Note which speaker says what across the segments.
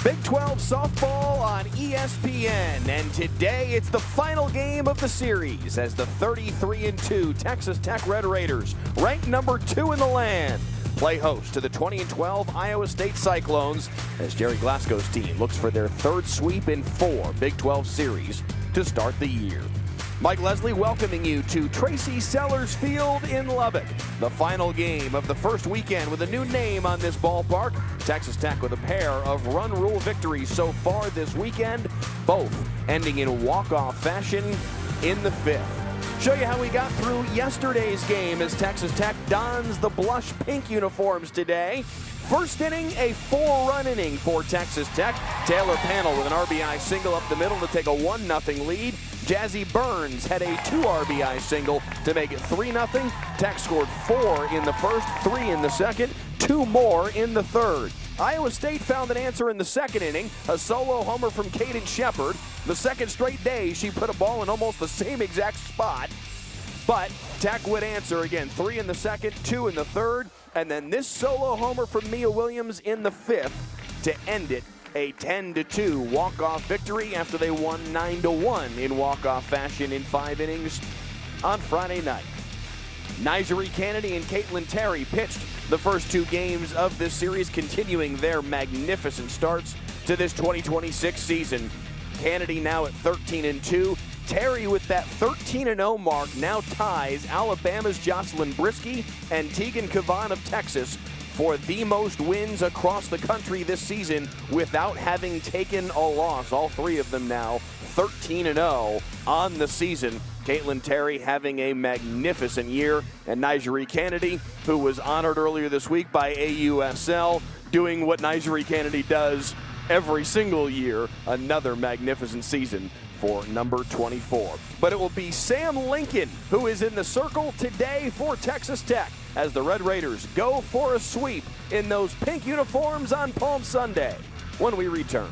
Speaker 1: Big 12 softball on ESPN, and today it's the final game of the series as the 33-2 Texas Tech Red Raiders, ranked number 2 in the land, play host to the 20-12 Iowa State Cyclones as Jerry Glasgow's team looks for their third sweep in 4 Big 12 series to start the year. Mike Leslie welcoming you to Tracy Sellers Field in Lubbock. The final game of the first weekend with a new name on this ballpark. Texas Tech with a pair of run rule victories so far this weekend, both ending in walk-off fashion in the 5th. Show you how we got through yesterday's game as Texas Tech dons the blush pink uniforms today. First inning, a 4-run inning for Texas Tech. Taylor Panel with an RBI single up the middle to take a 1-0 lead. Jazzy Burns had a 2 RBI single to make it 3-0. Tech scored 4 in the first, 3 in the second, 2 more in the third. Iowa State found an answer in the second inning, a solo homer from Caden Shepard. The second straight day she put a ball in almost the same exact spot. But Tech would answer again, 3 in the second, 2 in the third, and then this solo homer from Mia Williams in the 5th to end it. A 10-2 walk-off victory after they won 9-1 in walk-off fashion in 5 innings on Friday night. Nyjari Kennedy and Caitlin Terry pitched the first 2 games of this series, continuing their magnificent starts to this 2026 season. Kennedy now at 13-2. Terry with that 13-0 mark now ties Alabama's Jocelyn Brisky and Tegan Cavan of Texas for the most wins across the country this season without having taken a loss. All 3 of them now 13-0 on the season. Caitlin Terry having a magnificent year, and Nyjari Kennedy, who was honored earlier this week by AUSL, doing what Nyjari Kennedy does every single year, another magnificent season for number 24. But it will be Sam Lincoln who is in the circle today for Texas Tech as the Red Raiders go for a sweep in those pink uniforms on Palm Sunday when we return.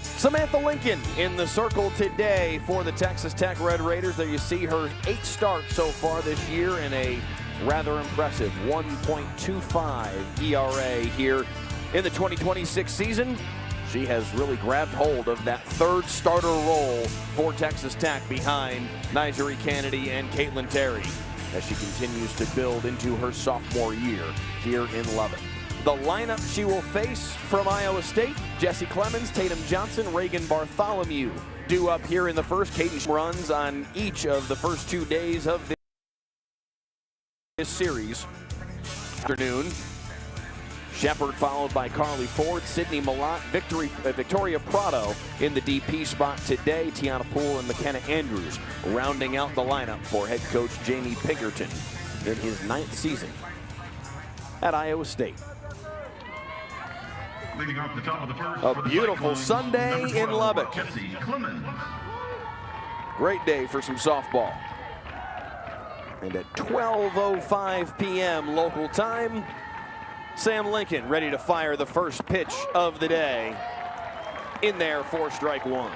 Speaker 1: Samantha Lincoln in the circle today for the Texas Tech Red Raiders. There you see her 8 starts so far this year in a rather impressive 1.25 ERA here in the 2026 season. She has really grabbed hold of that 3rd starter role for Texas Tech behind Nyjari Kennedy and Caitlin Terry as she continues to build into her sophomore year here in Lubbock. The lineup she will face from Iowa State: Jesse Clemens, Tatum Johnson, Reagan Bartholomew. Due up here in the first, Kaden runs on each of the first 2 days of this series. Afternoon, Shepard followed by Carly Ford, Sydney Malott, Victoria Prado in the DP spot today. Tiana Poole and McKenna Andrews rounding out the lineup for head coach Jamie Pinkerton in his 9th season at Iowa State.
Speaker 2: Leading off the top of the first,
Speaker 1: a beautiful Sunday in Lubbock.
Speaker 2: Jesse Clemens.
Speaker 1: Great day for some softball. And at 12:05 p.m. local time, Sam Lincoln ready to fire the first pitch of the day. In there for strike one.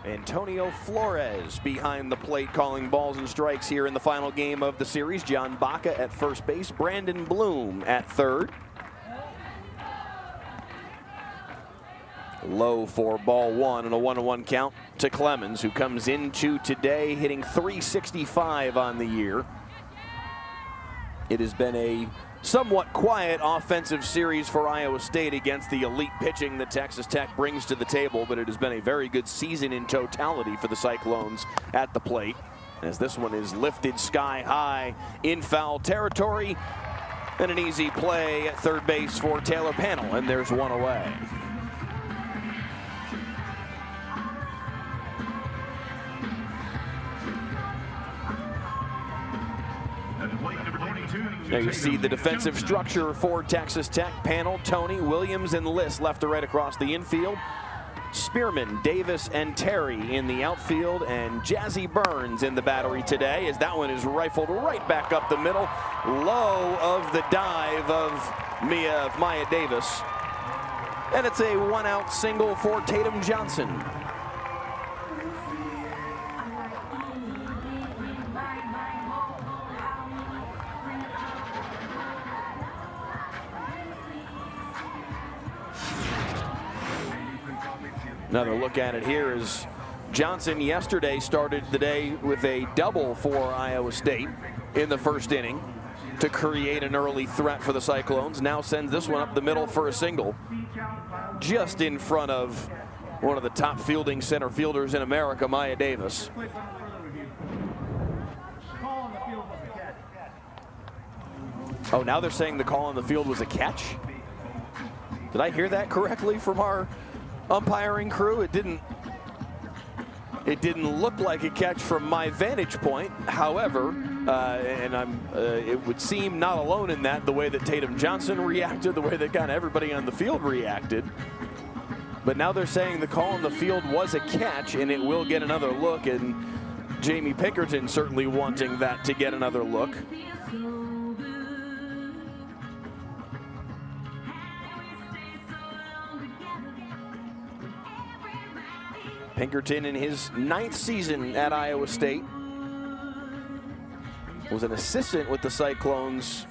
Speaker 1: Antonio Flores behind the plate calling balls and strikes here in the final game of the series. John Baca at first base, Brandon Bloom at third. Low for ball one and a 1-1 count to Clemens, who comes into today hitting .365 on the year. It has been a somewhat quiet offensive series for Iowa State against the elite pitching that Texas Tech brings to the table, but it has been a very good season in totality for the Cyclones at the plate, as this one is lifted sky high in foul territory, and an easy play at third base for Taylor Pannell, and there's one away. Now you see the defensive structure for Texas Tech. Pannell, Tony, Williams, and Liss left to right across the infield. Spearman, Davis, and Terry in the outfield, and Jazzy Burns in the battery today, as that one is rifled right back up the middle. Low of the dive of Maya Davis. And it's a one-out single for Tatum Johnson. Another look at it here is Johnson yesterday started the day with a double for Iowa State in the first inning to create an early threat for the Cyclones. Now sends this one up the middle for a single, just in front of one of the top fielding center fielders in America, Maya Davis. Oh, now they're saying the call on the field was a catch? Did I hear that correctly from our umpiring crew? It didn't look like a catch from my vantage point. However, it would seem not alone in that, the way that Tatum Johnson reacted, the way that kind of everybody on the field reacted. But now they're saying the call on the field was a catch, and it will get another look, and Jamie Pinkerton certainly wanting that to get another look. Pinkerton, in his 9th season at Iowa State, was an assistant with the Cyclones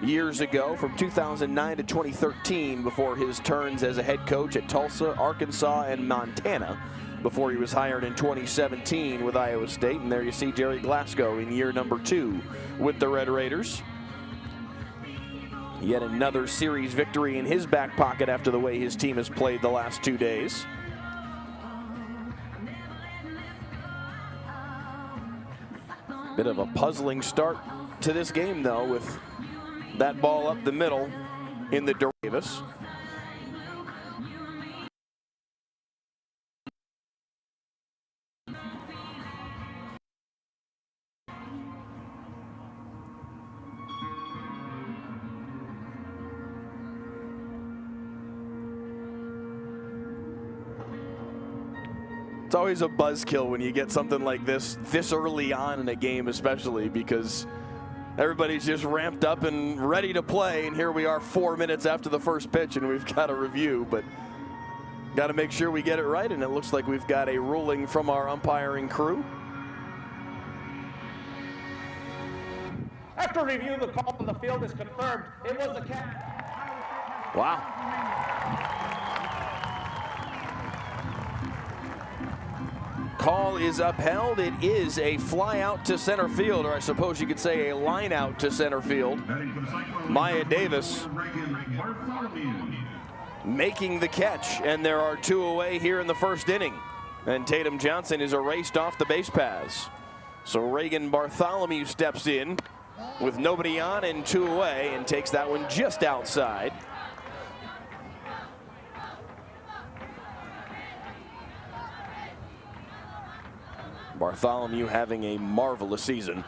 Speaker 1: years ago from 2009 to 2013 before his turns as a head coach at Tulsa, Arkansas, and Montana before he was hired in 2017 with Iowa State. And there you see Jerry Glasgow in year number 2 with the Red Raiders. Yet another series victory in his back pocket after the way his team has played the last 2 days. Bit of a puzzling start to this game, though, with that ball up the middle in the Davis. It's always a buzzkill when you get something like this early on in a game, especially because everybody's just ramped up and ready to play, and here we are 4 minutes after the first pitch and we've got a review, but got to make sure we get it right, and it looks like we've got a ruling from our umpiring crew.
Speaker 2: After review, the call on the field is confirmed. It was a catch.
Speaker 1: Wow. Call is upheld. It is a fly out to center field, or I suppose you could say a line out to center field. Maya Davis making the catch, and there are 2 away here in the first inning. And Tatum Johnson is erased off the base paths. So Reagan Bartholomew steps in with nobody on and 2 away and takes that one just outside. Bartholomew having a marvelous season.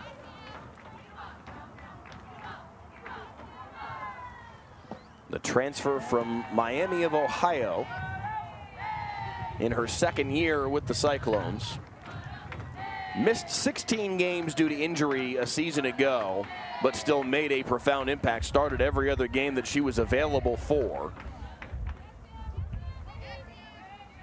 Speaker 1: The transfer from Miami of Ohio in her second year with the Cyclones. Missed 16 games due to injury a season ago, but still made a profound impact. Started every other game that she was available for.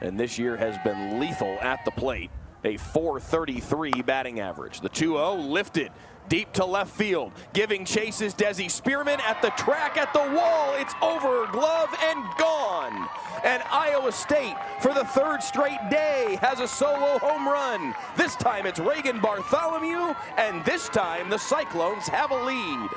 Speaker 1: And this year has been lethal at the plate. A .433 batting average. The 2-0 lifted deep to left field. Giving chase is Desi Spearman at the track, at the wall. It's over, glove, and gone. And Iowa State, for the third straight day, has a solo home run. This time it's Reagan Bartholomew, and this time the Cyclones have a lead.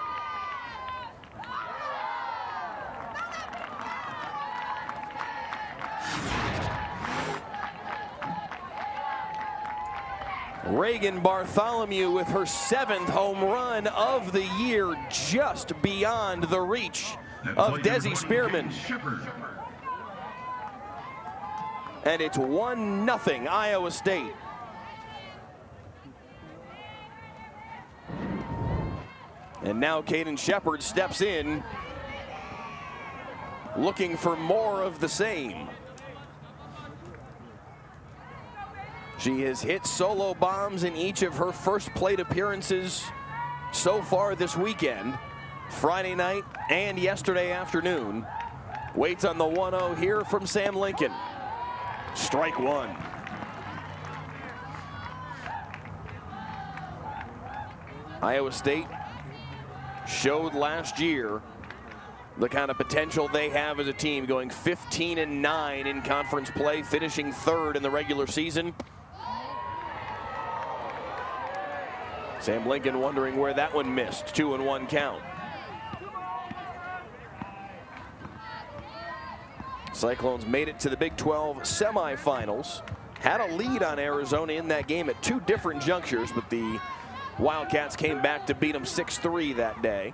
Speaker 1: Reagan Bartholomew with her 7th home run of the year, just beyond the reach of Desi Spearman. And it's 1-0 Iowa State. And now Kaden Shepard steps in, looking for more of the same. She has hit solo bombs in each of her first plate appearances so far this weekend, Friday night and yesterday afternoon. Waits on the 1-0 here from Sam Lincoln. Strike one. Iowa State showed last year the kind of potential they have as a team, going 15-9 in conference play, finishing 3rd in the regular season. Sam Lincoln wondering where that one missed. 2-1 count. Cyclones made it to the Big 12 semifinals. Had a lead on Arizona in that game at 2 different junctures, but the Wildcats came back to beat them 6-3 that day.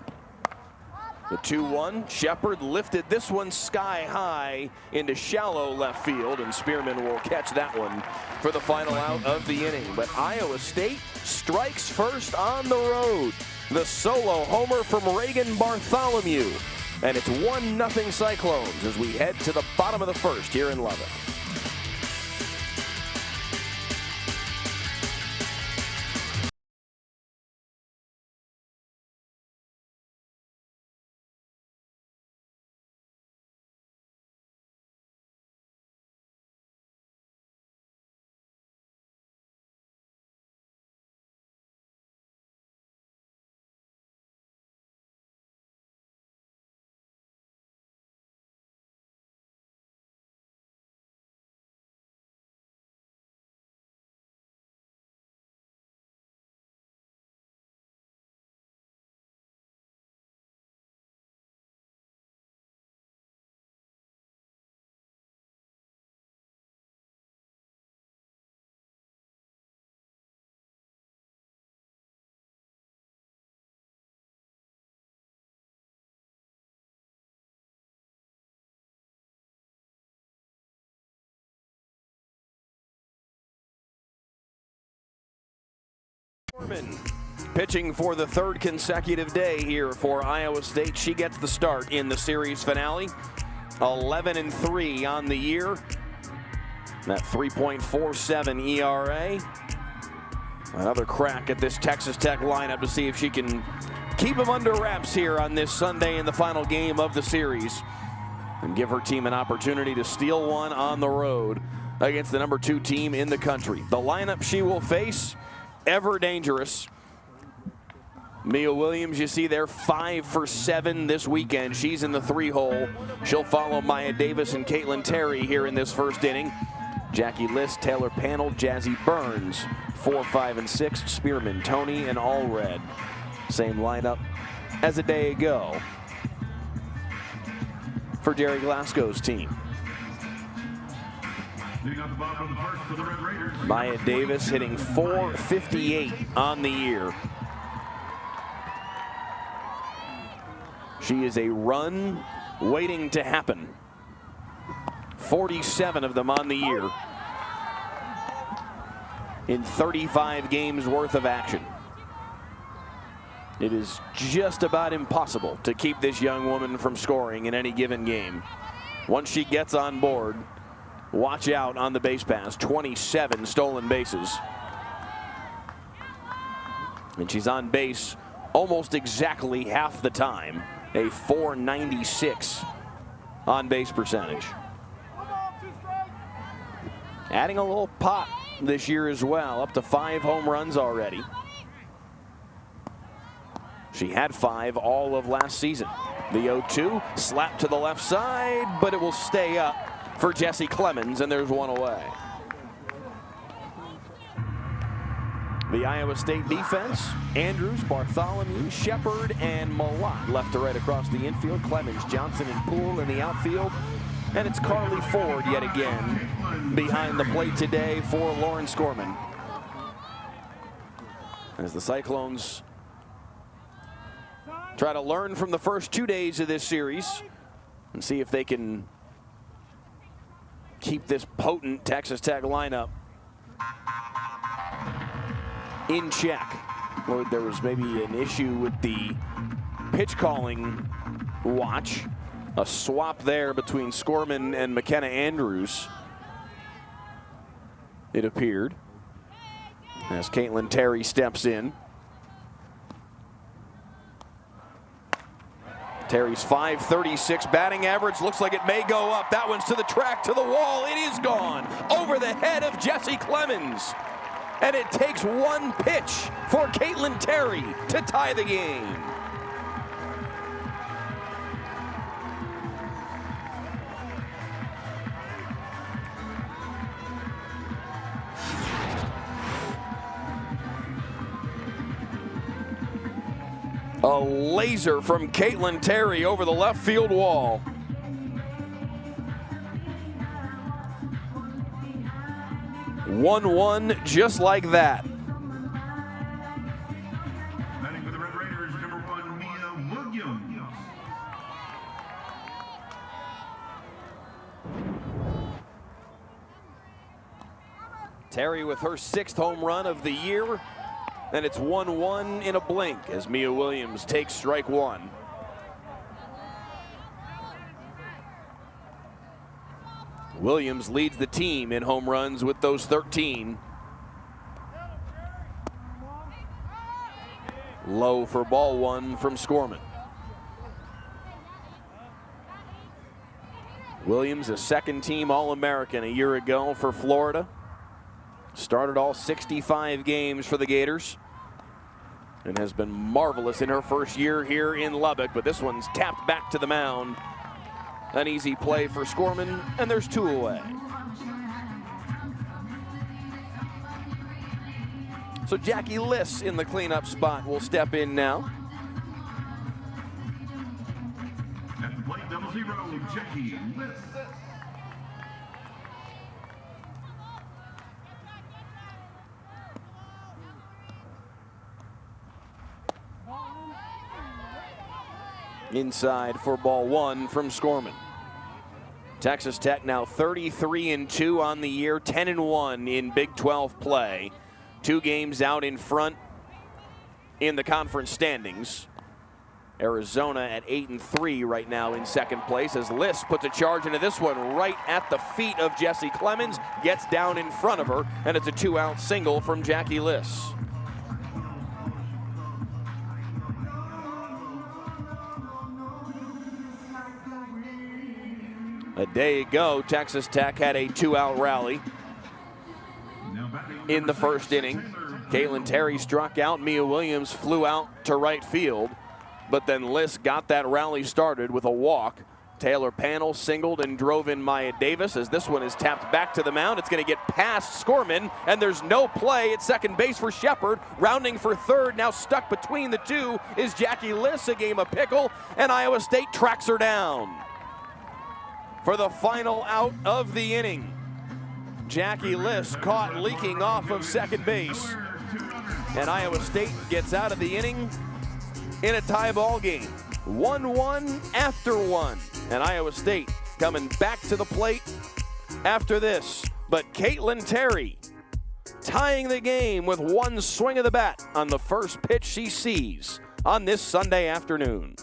Speaker 1: The 2-1, Shepard lifted this one sky high into shallow left field, and Spearman will catch that one for the final out of the inning. But Iowa State strikes first on the road. The solo homer from Reagan Bartholomew. And it's 1-0 Cyclones as we head to the bottom of the first here in Lubbock. Pitching for the 3rd consecutive day here for Iowa State. She gets the start in the series finale. 11-3 on the year. That 3.47 ERA. Another crack at this Texas Tech lineup to see if she can keep them under wraps here on this Sunday in the final game of the series and give her team an opportunity to steal one on the road against the number 2 team in the country. The lineup she will face, ever dangerous. Mia Williams, you see there, 5 for 7 this weekend. She's in the 3-hole. She'll follow Maya Davis and Caitlin Terry here in this first inning. Jackie List, Taylor Panel, Jazzy Burns, 4, 5, and 6. Spearman, Tony, and Allred. Same lineup as a day ago for Jerry Glasgow's team. Maya Davis hitting .458 on the year. She is a run waiting to happen. 47 of them on the year in 35 games worth of action. It is just about impossible to keep this young woman from scoring in any given game. Once she gets on board, watch out on the base pass. 27 stolen bases. And she's on base almost exactly half the time. A .496 on base percentage. Adding a little pop this year as well, up to 5 home runs already. She had 5 all of last season. The 0-2 slap to the left side, but it will stay up for Jessie Clemens, and there's one away. The Iowa State defense, Andrews, Bartholomew, Shepard, and Malott left to right across the infield. Clemens, Johnson, and Poole in the outfield. And it's Carly Ford yet again behind the plate today for Lauren Skorman. As the Cyclones try to learn from the first 2 days of this series and see if they can keep this potent Texas Tech lineup in check. Or there was maybe an issue with the pitch calling watch. A swap there between Skorman and McKenna Andrews, it appeared, as Caitlin Terry steps in. Terry's .536 batting average looks like it may go up. That one's to the track, to the wall. It is gone over the head of Jessie Clemens. And it takes one pitch for Caitlin Terry to tie the game. A laser from Caitlin Terry over the left field wall. One just like that.
Speaker 3: Batting for the Red Raiders, number 1, Mia Williams.
Speaker 1: Terry with her 6th home run of the year. And it's 1-1 in a blink as Mia Williams takes strike 1. Williams leads the team in home runs with those 13. Low for ball 1 from Skorman. Williams, a second-team All-American a year ago for Florida. Started all 65 games for the Gators and has been marvelous in her first year here in Lubbock, but this one's tapped back to the mound. An easy play for Skorman, and there's 2 away. So Jackie Liss in the cleanup spot will step in now.
Speaker 3: At the plate, 0-0, Jackie Liss.
Speaker 1: Inside for ball 1 from Skorman. Texas Tech now 33-2 on the year, 10-1 in Big 12 play. 2 games out in front in the conference standings. Arizona at 8-3 right now in second place as Liss puts a charge into this one right at the feet of Jessie Clemens, gets down in front of her, and it's a 2-out single from Jackie Liss. A day ago, Texas Tech had a 2-out rally in the first inning. Caitlin Terry struck out. Mia Williams flew out to right field, but then Liss got that rally started with a walk. Taylor Panel singled and drove in Maya Davis as this one is tapped back to the mound. It's going to get past Skorman, and there's no play at second base for Shepard. Rounding for third, now stuck between the two is Jackie Liss. A game of pickle, and Iowa State tracks her down for the final out of the inning. Jackie Liss caught leaking off of second base, and Iowa State gets out of the inning in a tie ball game. 1-1 after 1, and Iowa State coming back to the plate after this. But Caitlin Terry tying the game with one swing of the bat on the first pitch she sees on this Sunday afternoon.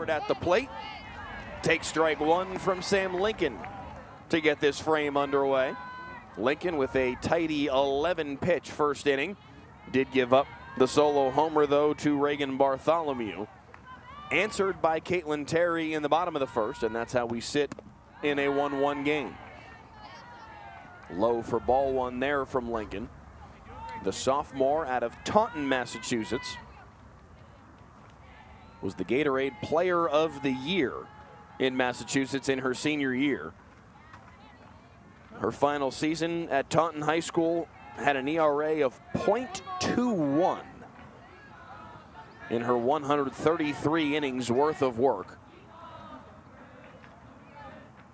Speaker 1: Ford at the plate. Takes strike one from Sam Lincoln to get this frame underway. Lincoln with a tidy 11-pitch first inning. Did give up the solo homer, though, to Reagan Bartholomew. Answered by Caitlin Terry in the bottom of the first, and that's how we sit in a 1-1 game. Low for ball one there from Lincoln. The sophomore out of Taunton, Massachusetts, was the Gatorade Player of the Year in Massachusetts in her senior year. Her final season at Taunton High School had an ERA of .21 in her 133 innings worth of work.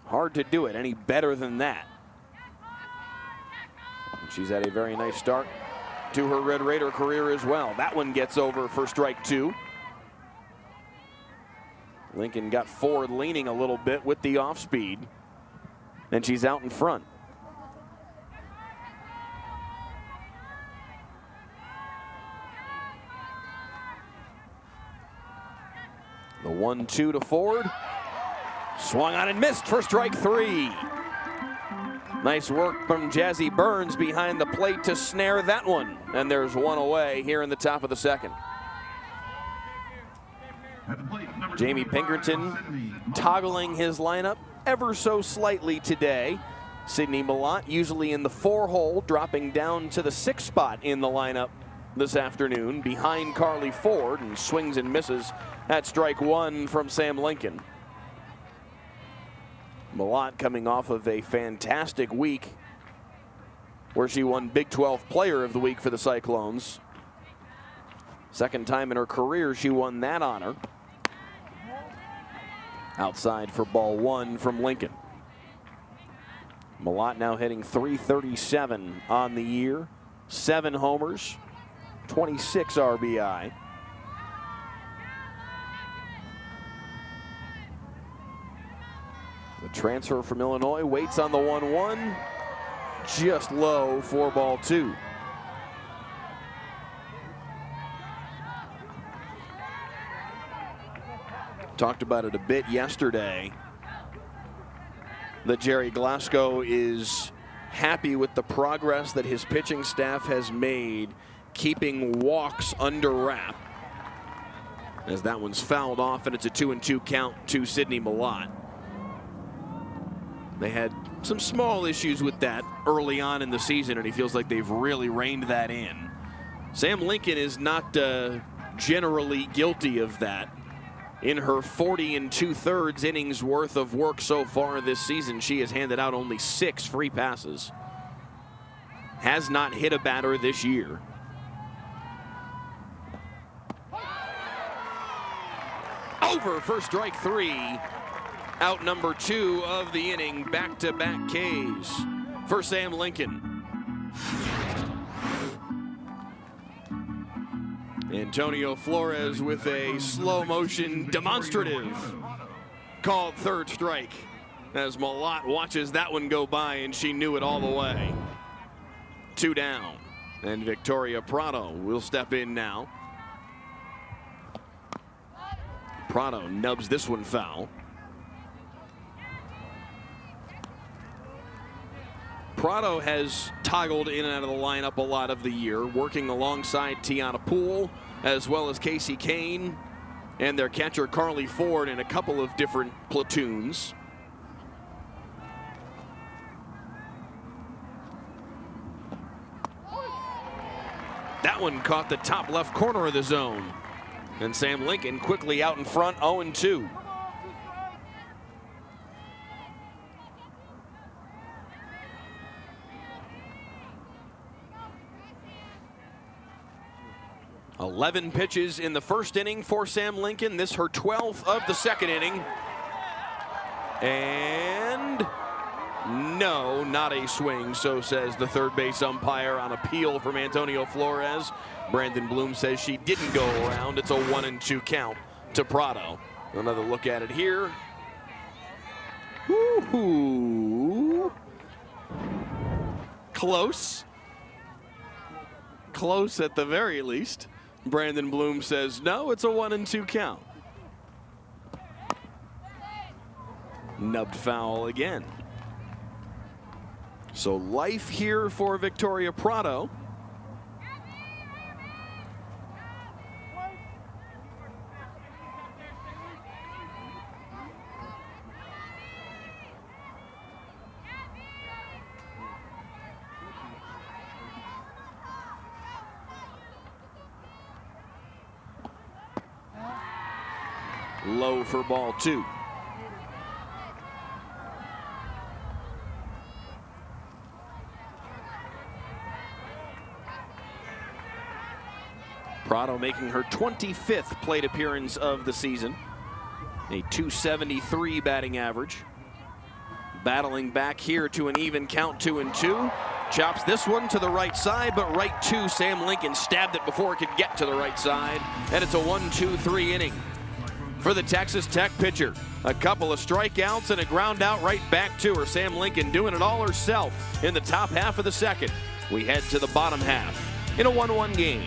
Speaker 1: Hard to do it any better than that. She's had a very nice start to her Red Raider career as well. That one gets over for strike two. Lincoln got forward leaning a little bit with the off speed, and she's out in front. The 1-2 to Ford. Swung on and missed for strike three. Nice work from Jazzy Burns behind the plate to snare that one. And there's one away here in the top of the second. Jamie Pinkerton toggling his lineup ever so slightly today. Sydney Malott usually in the 4-hole, dropping down to the 6th spot in the lineup this afternoon behind Carly Ford, and swings and misses at strike one from Sam Lincoln. Malott coming off of a fantastic week where she won Big 12 Player of the Week for the Cyclones. Second time in her career she won that honor. Outside for ball one from Lincoln. Malott now hitting .337 on the year. 7 homers, 26 RBI. The transfer from Illinois waits on the 1-1. Just low for ball two. Talked about it a bit yesterday that Jerry Glasgow is happy with the progress that his pitching staff has made keeping walks under wrap, as that one's fouled off and it's a 2-2 count to Sydney Malott. They had some small issues with that early on in the season, and he feels like they've really reined that in. Sam Lincoln is not generally guilty of that. In her 40 2/3 innings worth of work so far this season, she has handed out only 6 free passes. Has not hit a batter this year. Over for strike three. Out number 2 of the inning. Back-to-back Ks for Sam Lincoln. Antonio Flores with a slow motion demonstrative called third strike as Malott watches that one go by, and she knew it all the way. 2 down, and Victoria Prado will step in now. Prado nubs this one foul. Prado has toggled in and out of the lineup a lot of the year, working alongside Tiana Poole as well as Casey Kane and their catcher Carly Ford in a couple of different platoons. That one caught the top left corner of the zone, and Sam Lincoln quickly out in front, 0-2. Eleven pitches in the first inning for Sam Lincoln. This her 12th of the second inning. And no, not a swing, so says the third base umpire on appeal from Antonio Flores. Brandon Bloom says she didn't go around. It's a 1-2 count to Prado. Another look at it here. Woo-hoo. Close. Close at the very least. Brandon Bloom says no, it's a 1-2 count. Nubbed foul again. So life here for Victoria Prado. Low for ball 2. Prado making her 25th plate appearance of the season. A .273 batting average. Battling back here to an even count, 2-2. Chops this one to the right side, but right to Sam Lincoln stabbed it before it could get to the right side. And it's a 1-2-3 inning for the Texas Tech pitcher. A couple of strikeouts and a ground out right back to her. Sam Lincoln doing it all herself in the top half of the second. We head to the bottom half in a 1-1 game.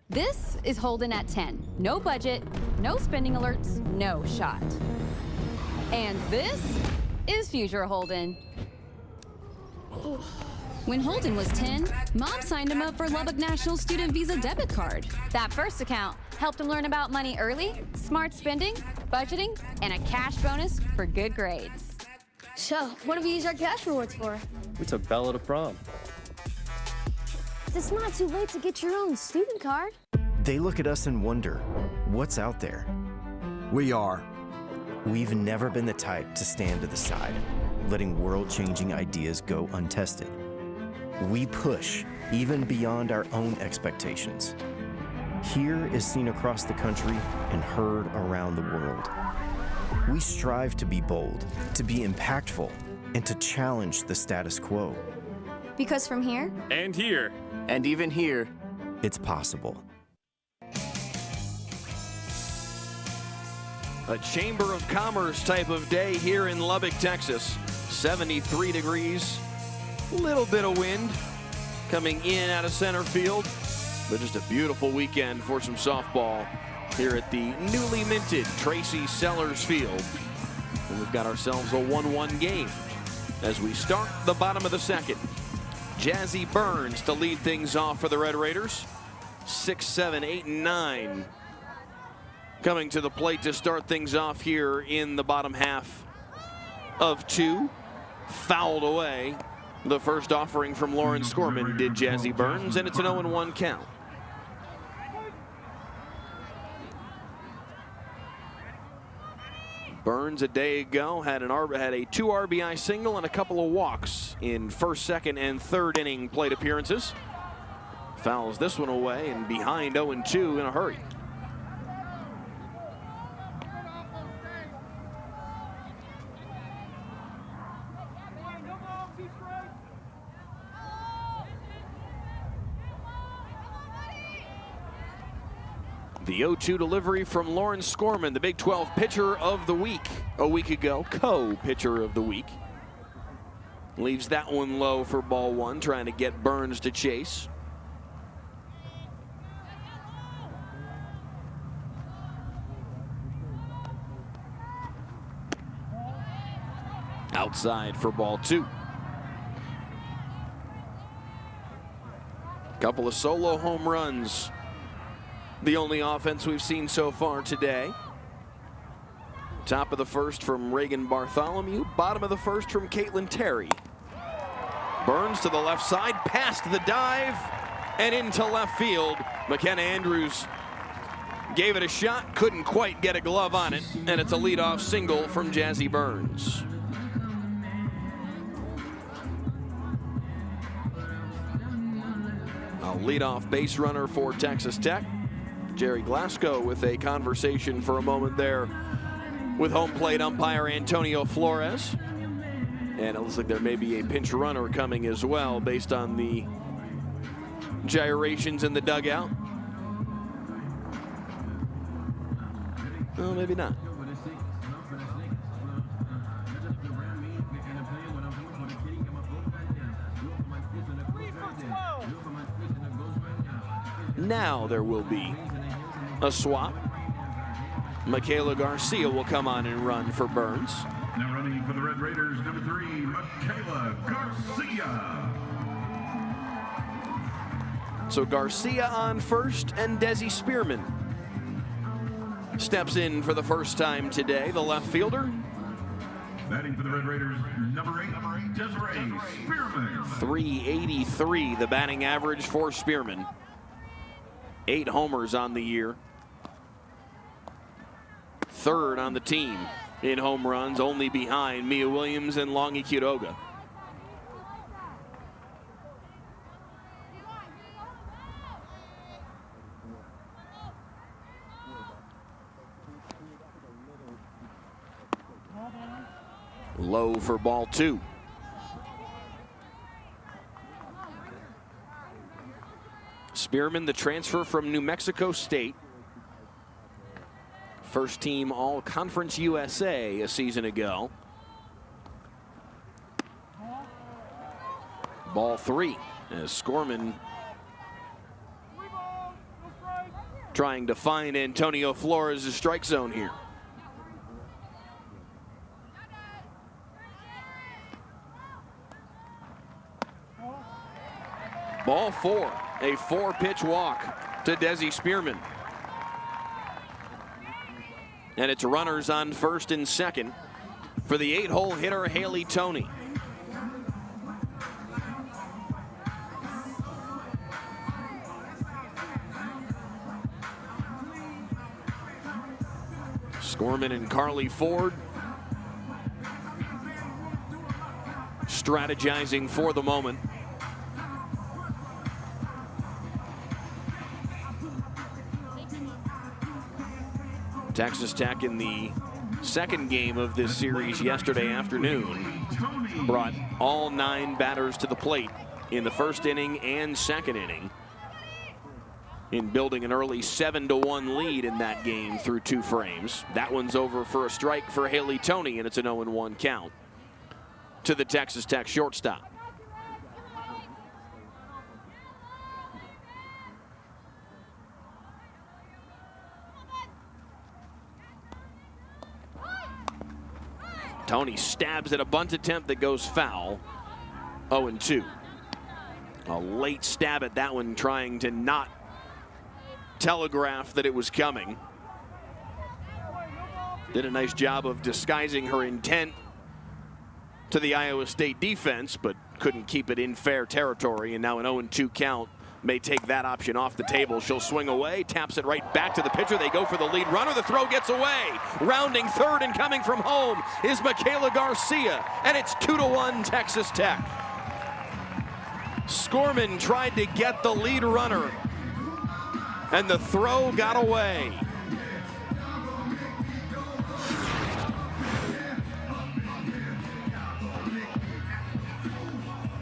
Speaker 4: This is Holden at 10. No budget, no spending alerts, no shot. And this is Future Holden. When Holden was 10, Mom signed him up for Lubbock National Student Visa debit card. That first account helped him learn about money early, smart spending, budgeting, and a cash bonus for good grades.
Speaker 5: So, what do we use our cash rewards for?
Speaker 6: We took Bella to prom.
Speaker 5: It's not too late to get your own student card.
Speaker 7: They look at us and wonder, what's out there?
Speaker 8: We are.
Speaker 7: We've never been the type to stand to the side, letting world-changing ideas go untested. We push even beyond our own expectations. Here is seen across the country and heard around the world. We strive to be bold, to be impactful, and to challenge the status quo.
Speaker 5: Because from here,
Speaker 6: And here.
Speaker 8: And even here,
Speaker 7: It's possible.
Speaker 1: A Chamber of Commerce type of day here in Lubbock, Texas. 73 degrees, a little bit of wind coming in out of center field, but just a beautiful weekend for some softball here at the newly minted Tracy Sellers Field. And we've got ourselves a 1-1 game as we start the bottom of the second. Jazzy Burns to lead things off for the Red Raiders. 6, 7, 8, and 9 coming to the plate to start things off here in the bottom half of 2. Fouled away. The first offering from Lauren Scorman did Jazzy Burns, and it's an 0-1 count. Burns a day ago had a 2 RBI single and a couple of walks in first, second, and third inning plate appearances. Fouls this one away and behind 0-2 in a hurry. The 0-2 delivery from Lauren Scorman, the Big 12 pitcher of the week a week ago, co-pitcher of the week. Leaves that one low for ball 1, trying to get Burns to chase. Outside for ball 2. Couple of solo home runs. The only offense we've seen so far today. Top of the first from Reagan Bartholomew. Bottom of the first from Caitlin Terry. Burns to the left side, past the dive, and into left field. McKenna Andrews gave it a shot, couldn't quite get a glove on it, and it's a leadoff single from Jazzy Burns. A leadoff base runner for Texas Tech. Jerry Glasgow with a conversation for a moment there with home plate umpire Antonio Flores. And it looks like there may be a pinch runner coming as well based on the gyrations in the dugout. Well, maybe not. Now there will be a swap. Michaela Garcia will come on and run for Burns.
Speaker 3: Now running for the Red Raiders, number 3, Michaela Garcia.
Speaker 1: So Garcia on first, and Desi Spearman steps in for the first time today, the left fielder.
Speaker 3: Batting for the Red Raiders, number 8, Desiree Spearman.
Speaker 1: 383, the batting average for Spearman. 8 homers on the year. 3rd on the team in home runs, only behind Mia Williams and Longy Quiroga. Low for ball 2. Spearman, the transfer from New Mexico State. First team All-Conference USA a season ago. Ball 3 as Skorman trying to find Antonio Flores' strike zone here. Ball 4, a 4-pitch walk to Desi Spearman. And it's runners on first and second for the 8-hole hitter Haley Toney. Skorman and Carly Ford strategizing for the moment. Texas Tech in the second game of this series yesterday afternoon brought all 9 batters to the plate in the first inning and second inning, in building an early 7-1 lead in that game through 2 frames. That one's over for a strike for Haley Toney, and it's an 0-1 count to the Texas Tech shortstop. Toney stabs at a bunt attempt that goes foul. 0-2. A late stab at that one, trying to not telegraph that it was coming. Did a nice job of disguising her intent to the Iowa State defense, but couldn't keep it in fair territory, and now an 0-2 count may take that option off the table. She'll swing away, taps it right back to the pitcher. They go for the lead runner. The throw gets away. Rounding third and coming from home is Michaela Garcia, and it's 2-1 Texas Tech. Skorman tried to get the lead runner, and the throw got away.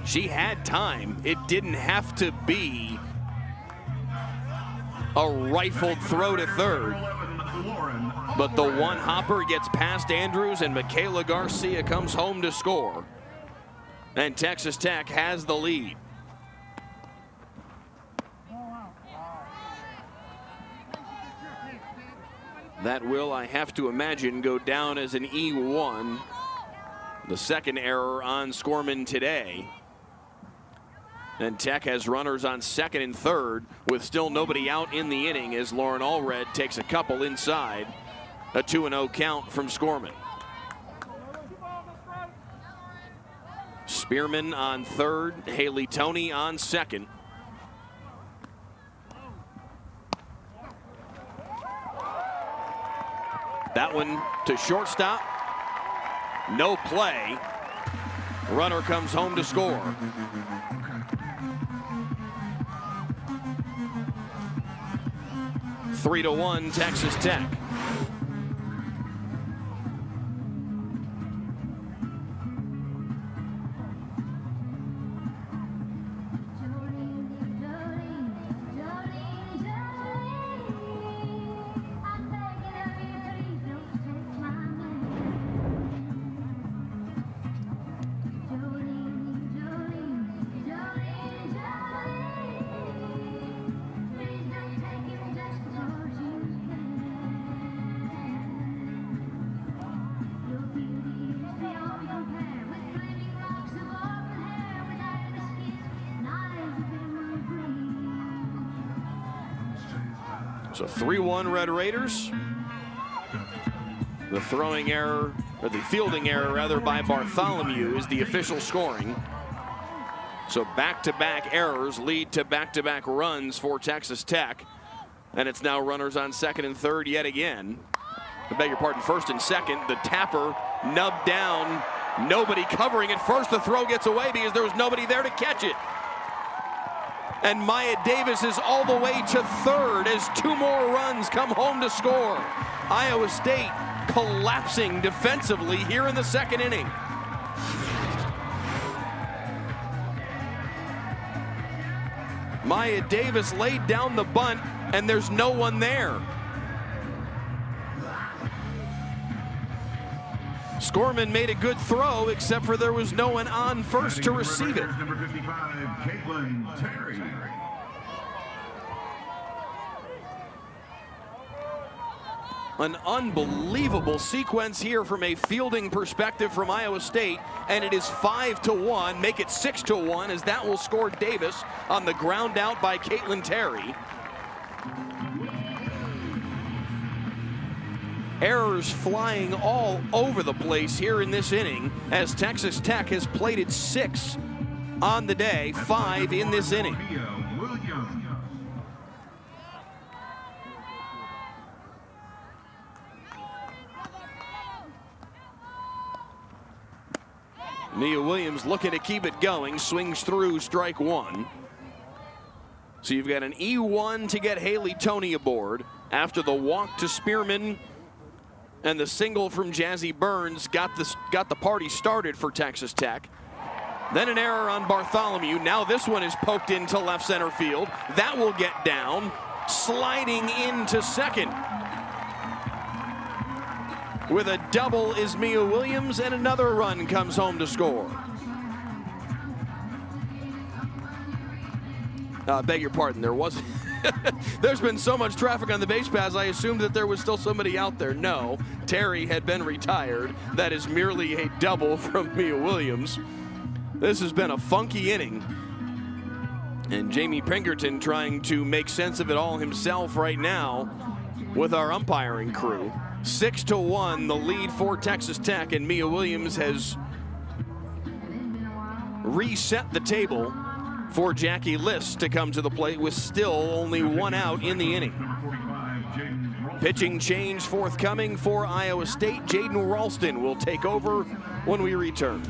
Speaker 1: She had time. It didn't have to be a rifled throw to third. But the one hopper gets past Andrews, and Michaela Garcia comes home to score. And Texas Tech has the lead. That will, I have to imagine, go down as an E1. The second error on Skorman today. And Tech has runners on second and third with still nobody out in the inning as Lauren Allred takes a couple inside. A 2-0 count from Skorman. Spearman on third, Haley Toney on second. That one to shortstop. No play. Runner comes home to score. 3-1 Texas Tech. So 3-1 Red Raiders. The throwing error, or the fielding error rather, by Bartholomew is the official scoring. So back-to-back errors lead to back-to-back runs for Texas Tech. And it's now runners on second and third yet again. I beg your pardon, first and second. The tapper nubbed down. Nobody covering at first. The throw gets away because there was nobody there to catch it. And Maya Davis is all the way to third as 2 more runs come home to score. Iowa State collapsing defensively here in the second inning. Maya Davis laid down the bunt, and there's no one there. Scorman made a good throw, except for there was no one on first to receive it.
Speaker 3: Number 55, Caitlin Terry.
Speaker 1: An unbelievable sequence here from a fielding perspective from Iowa State, and it is 5-1, make it 6-1, as that will score Davis on the ground out by Caitlin Terry. Errors flying all over the place here in this inning, as Texas Tech has plated 6 on the day, 5 in this inning. Nia Williams looking to keep it going, swings through, strike 1. So you've got an E1 to get Haley Toney aboard after the walk to Spearman. And the single from Jazzy Burns got the party started for Texas Tech. Then an error on Bartholomew. Now this one is poked into left center field. That will get down. Sliding into second. With a double is Mia Williams, and another run comes home to score. Beg your pardon, there wasn't. There's been so much traffic on the base paths, I assumed that there was still somebody out there. No, Terry had been retired. That is merely a double from Mia Williams. This has been a funky inning. And Jamie Pinkerton trying to make sense of it all himself right now with our umpiring crew. 6-1, the lead for Texas Tech, and Mia Williams has reset the table for Jackie List to come to the plate with still only 1 out in the inning. Pitching change forthcoming for Iowa State. Jaden Ralston will take over when we return.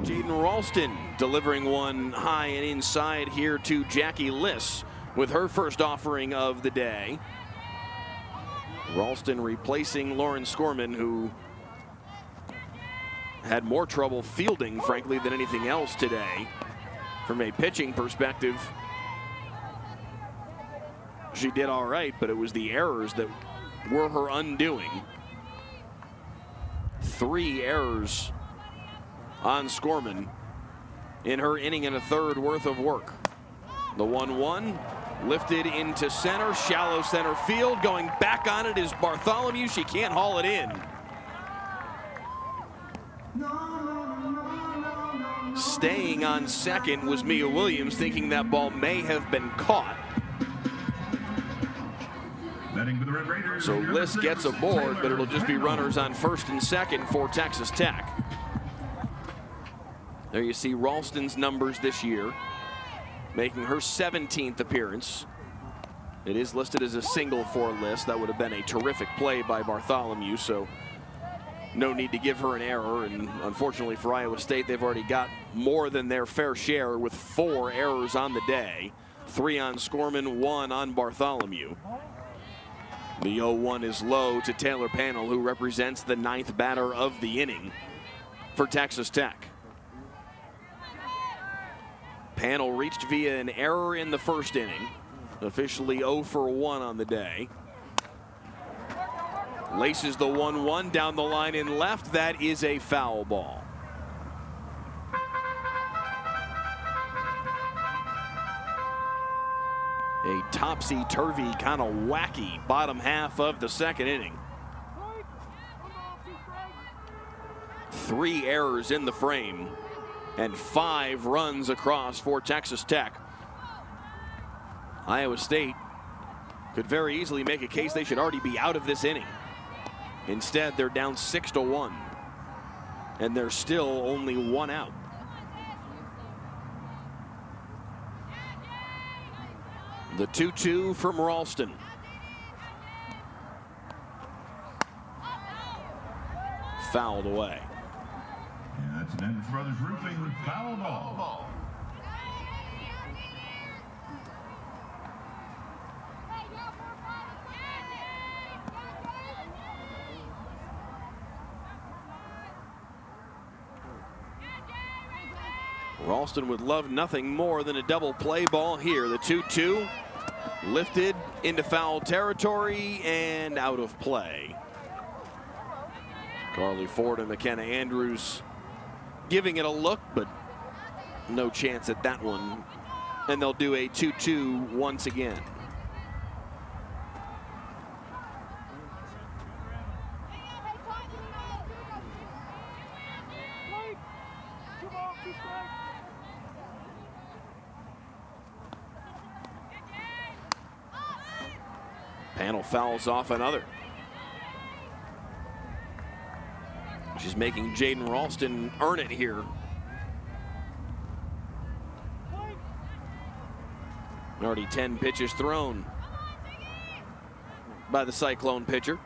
Speaker 1: Jaden Ralston delivering one high and inside here to Jackie Liss with her first offering of the day. Ralston replacing Lauren Scorman, who had more trouble fielding, frankly, than anything else today. From a pitching perspective, She did all right, but it was the errors that were her undoing. 3 errors on Skorman in her inning and a third worth of work. The 1-1 lifted into center, shallow center field. Going back on it is Bartholomew. She can't haul it in. Staying on second was Mia Williams, thinking that ball may have been caught.
Speaker 3: Batting for the Red Raiders.
Speaker 1: So Liss gets aboard, but it'll just be runners on first and second for Texas Tech. There you see Ralston's numbers this year, making her 17th appearance. It is listed as a single for Liss. That would have been a terrific play by Bartholomew, so no need to give her an error. And unfortunately for Iowa State, they've already got more than their fair share with 4 errors on the day. 3 on Skorman, 1 on Bartholomew. The 0-1 is low to Taylor Panel, who represents the 9th batter of the inning for Texas Tech. Panel reached via an error in the first inning. Officially 0 for 1 on the day. Laces the 1-1 down the line in left. That is a foul ball. A topsy-turvy, kind of wacky bottom half of the second inning. 3 errors in the frame and 5 runs across for Texas Tech. Iowa State could very easily make a case they should already be out of this inning. Instead, they're down 6-1, and there's still only 1 out. The 2-2 from Ralston. Fouled away.
Speaker 3: And that's an Ennis Brothers Roofing foul ball.
Speaker 1: Ralston would love nothing more than a double play ball here. The 2-2 lifted into foul territory and out of play. Carly Ford and McKenna Andrews giving it a look, but no chance at that one. And they'll do a 2-2 once again. Panel fouls off another. She's making Jaden Ralston earn it here. Already 10 pitches thrown by the Cyclone pitcher.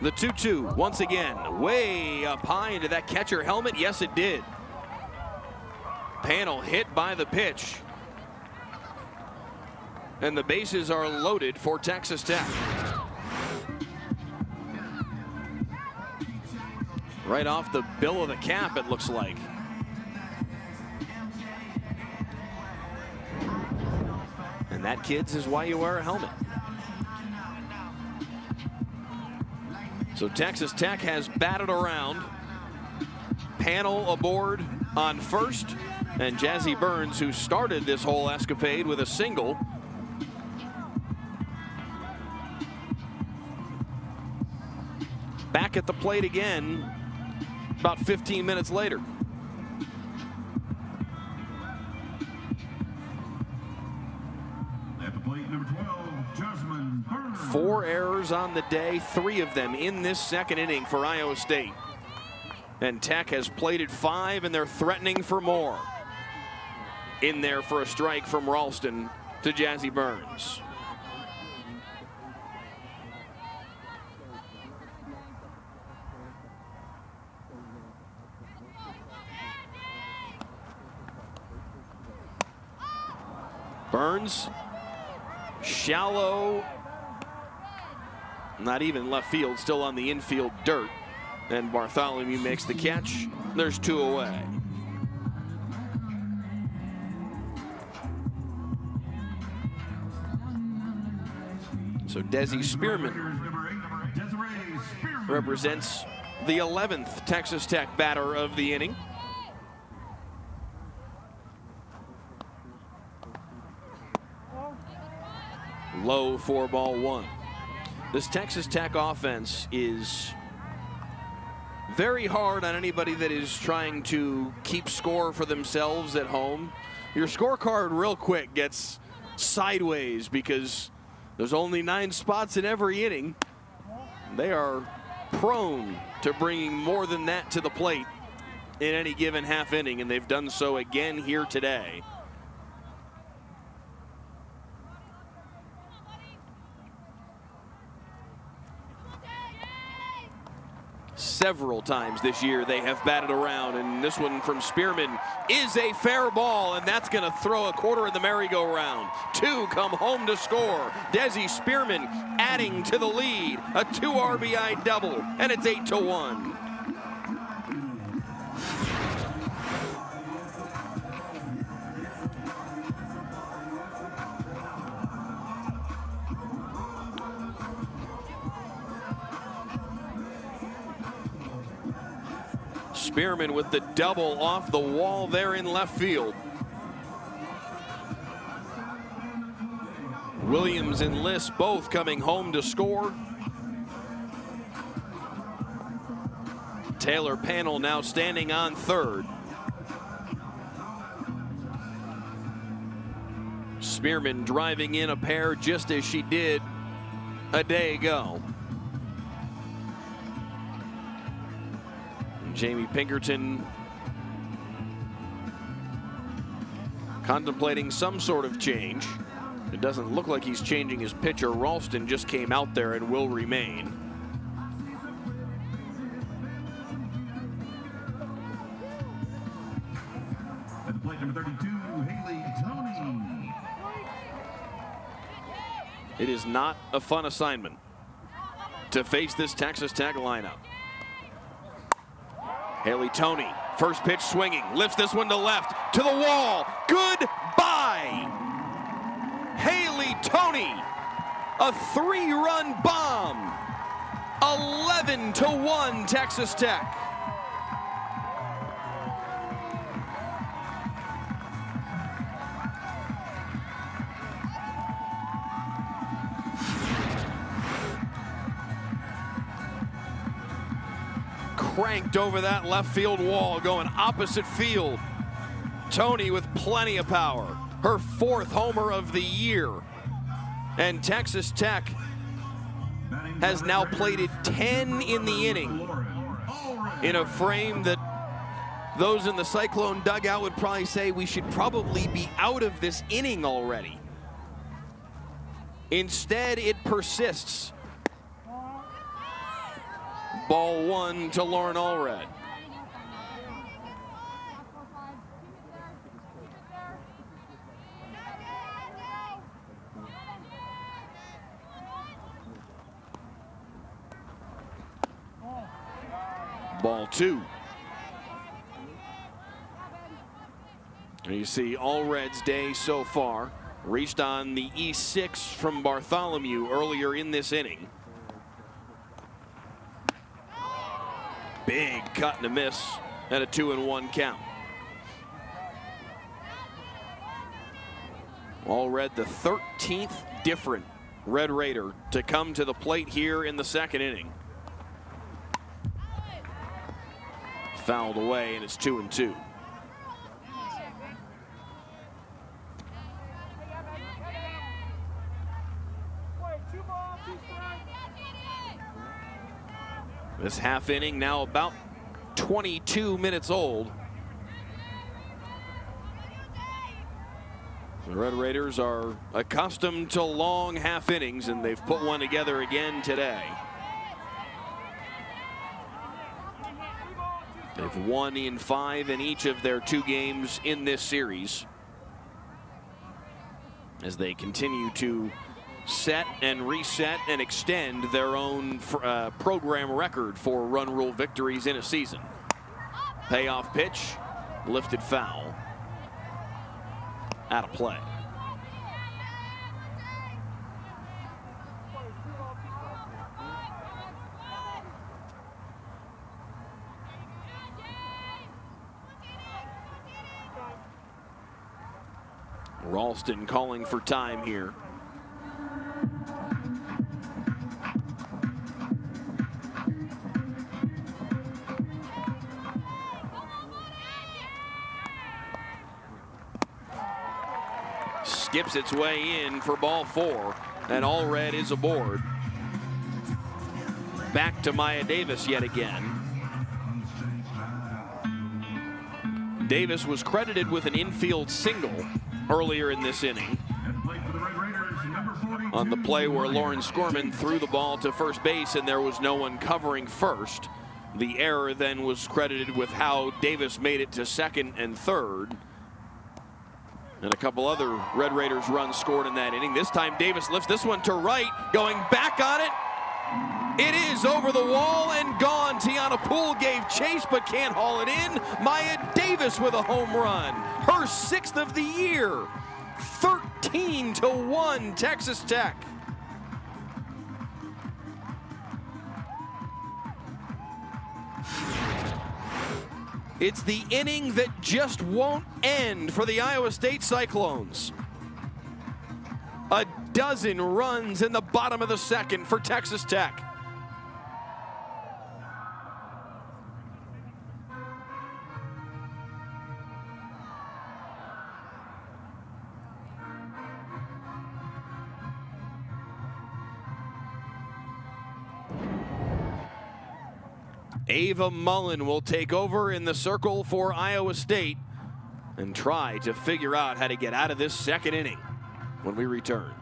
Speaker 1: The 2-2 once again, way up high into that catcher helmet. Yes, it did. Panel hit by the pitch. And the bases are loaded for Texas Tech. Right off the bill of the cap, it looks like. And that, kids, is why you wear a helmet. So Texas Tech has batted around. Panel aboard on first. And Jazzy Burns, who started this whole escapade with a single, back at the plate again about 15 minutes later.
Speaker 3: At the plate, number 12, Jasmine Burns.
Speaker 1: 4 errors on the day, 3 of them in this second inning for Iowa State. And Tech has plated 5, and they're threatening for more. In there for a strike from Ralston to Jazzy Burns. Burns, shallow, not even left field, still on the infield dirt. And Bartholomew makes the catch. There's 2 away. So Desi Spearman represents the 11th Texas Tech batter of the inning. Low for ball one. This Texas Tech offense is very hard on anybody that is trying to keep score for themselves at home. Your scorecard real quick gets sideways because there's only 9 spots in every inning. They are prone to bringing more than that to the plate in any given half inning, and they've done so again here today. Several times this year they have batted around, and this one from Spearman is a fair ball, and that's going to throw a quarter in the merry-go-round. 2 come home to score. Desi Spearman adding to the lead. A 2 RBI double, and it's 8-1. Spearman with the double off the wall there in left field. Williams and Liss both coming home to score. Taylor Panel now standing on third. Spearman driving in a pair just as she did a day ago. Jamie Pinkerton contemplating some sort of change. It doesn't look like he's changing his pitcher. Ralston just came out there and will remain.
Speaker 3: At plate number 32, Haley Tony.
Speaker 1: It is not a fun assignment to face this Texas Tech lineup. Haley Tony, first pitch swinging, lifts this one to left, to the wall. Goodbye. Haley Tony, a 3-run bomb. 11-1 Texas Tech. Cranked over that left field wall, going opposite field. Tony with plenty of power. Her 4th homer of the year. And Texas Tech has now plated 10 in the inning in a frame that those in the Cyclone dugout would probably say we should probably be out of this inning already. Instead, it persists. Ball 1 to Lauren Allred. Ball 2. And you see Allred's day so far. Reached on the E6 from Bartholomew earlier in this inning. Big cut and a miss at a 2-1 count. Allred, the 13th different Red Raider to come to the plate here in the 2nd inning. Fouled away, and it's 2-2. This half inning now about 22 minutes old. The Red Raiders are accustomed to long half innings, and they've put one together again today. They've won in 5 in each of their 2 games in this series, as they continue to set and reset and extend their own program record for run rule victories in a season. Payoff pitch, lifted foul, out of play. Ralston calling for time here. Skips its way in for ball 4, and All Red is aboard. Back to Maya Davis yet again. Davis was credited with an infield single earlier in this inning on the play where Lauren Skorman threw the ball to first base and there was no one covering first. The error then was credited with how Davis made it to second and third. And a couple other Red Raiders runs scored in that inning. This time Davis lifts this one to right, going back on it. It is over the wall and gone. Tiana Poole gave chase but can't haul it in. Maya Davis with a home run. Her 6th of the year. 13-1 Texas Tech. It's the inning that just won't end for the Iowa State Cyclones. A dozen runs in the bottom of the second for Texas Tech. Ava Mullen will take over in the circle for Iowa State and try to figure out how to get out of this second inning when we return.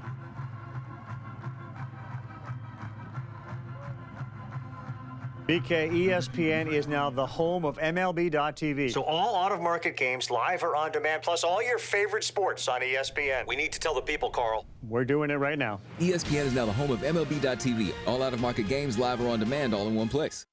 Speaker 9: BK, ESPN is now the home of MLB.tv.
Speaker 10: So all out-of-market games, live or on demand, plus all your favorite sports on ESPN. We need to tell the people, Carl.
Speaker 9: We're doing it right now.
Speaker 11: ESPN is now the home of MLB.tv. All out-of-market games, live or on demand, all in one place.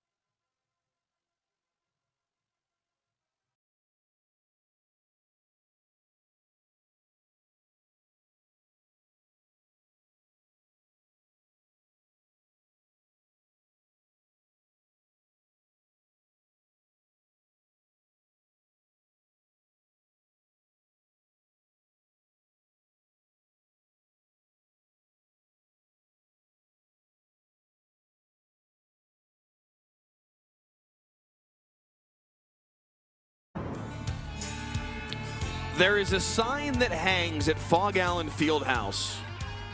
Speaker 1: There is a sign that hangs at Fog Allen Fieldhouse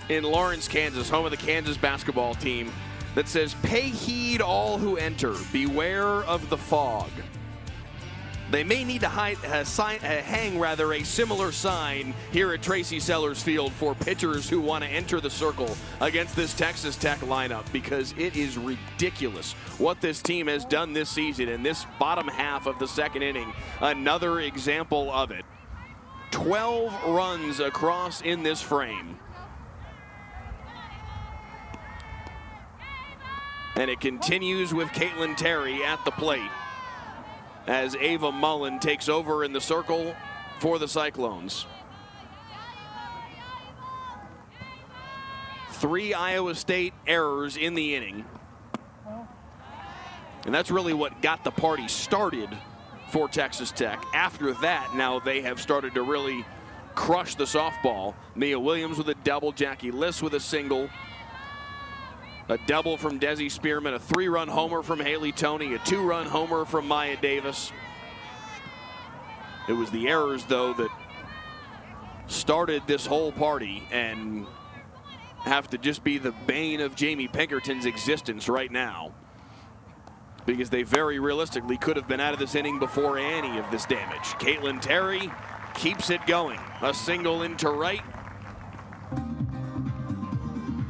Speaker 1: in Lawrence, Kansas, home of the Kansas basketball team, that says, "Pay heed all who enter, beware of the fog." They may need to hang a similar sign here at Tracy Sellers Field for pitchers who want to enter the circle against this Texas Tech lineup, because it is ridiculous what this team has done this season in this bottom half of the second inning. Another example of it. 12 runs across in this frame. And it continues with Caitlin Terry at the plate as Ava Mullen takes over in the circle for the Cyclones. 3 Iowa State errors in the inning. And that's really what got the party started for Texas Tech. After that, now they have started to really crush the softball. Mia Williams with a double, Jackie Liss with a single, a double from Desi Spearman, a 3-run homer from Haley Toney, a 2-run homer from Maya Davis. It was the errors, though, that started this whole party and have to just be the bane of Jamie Pinkerton's existence right now, because they very realistically could have been out of this inning before any of this damage. Caitlin Terry keeps it going. A single into right.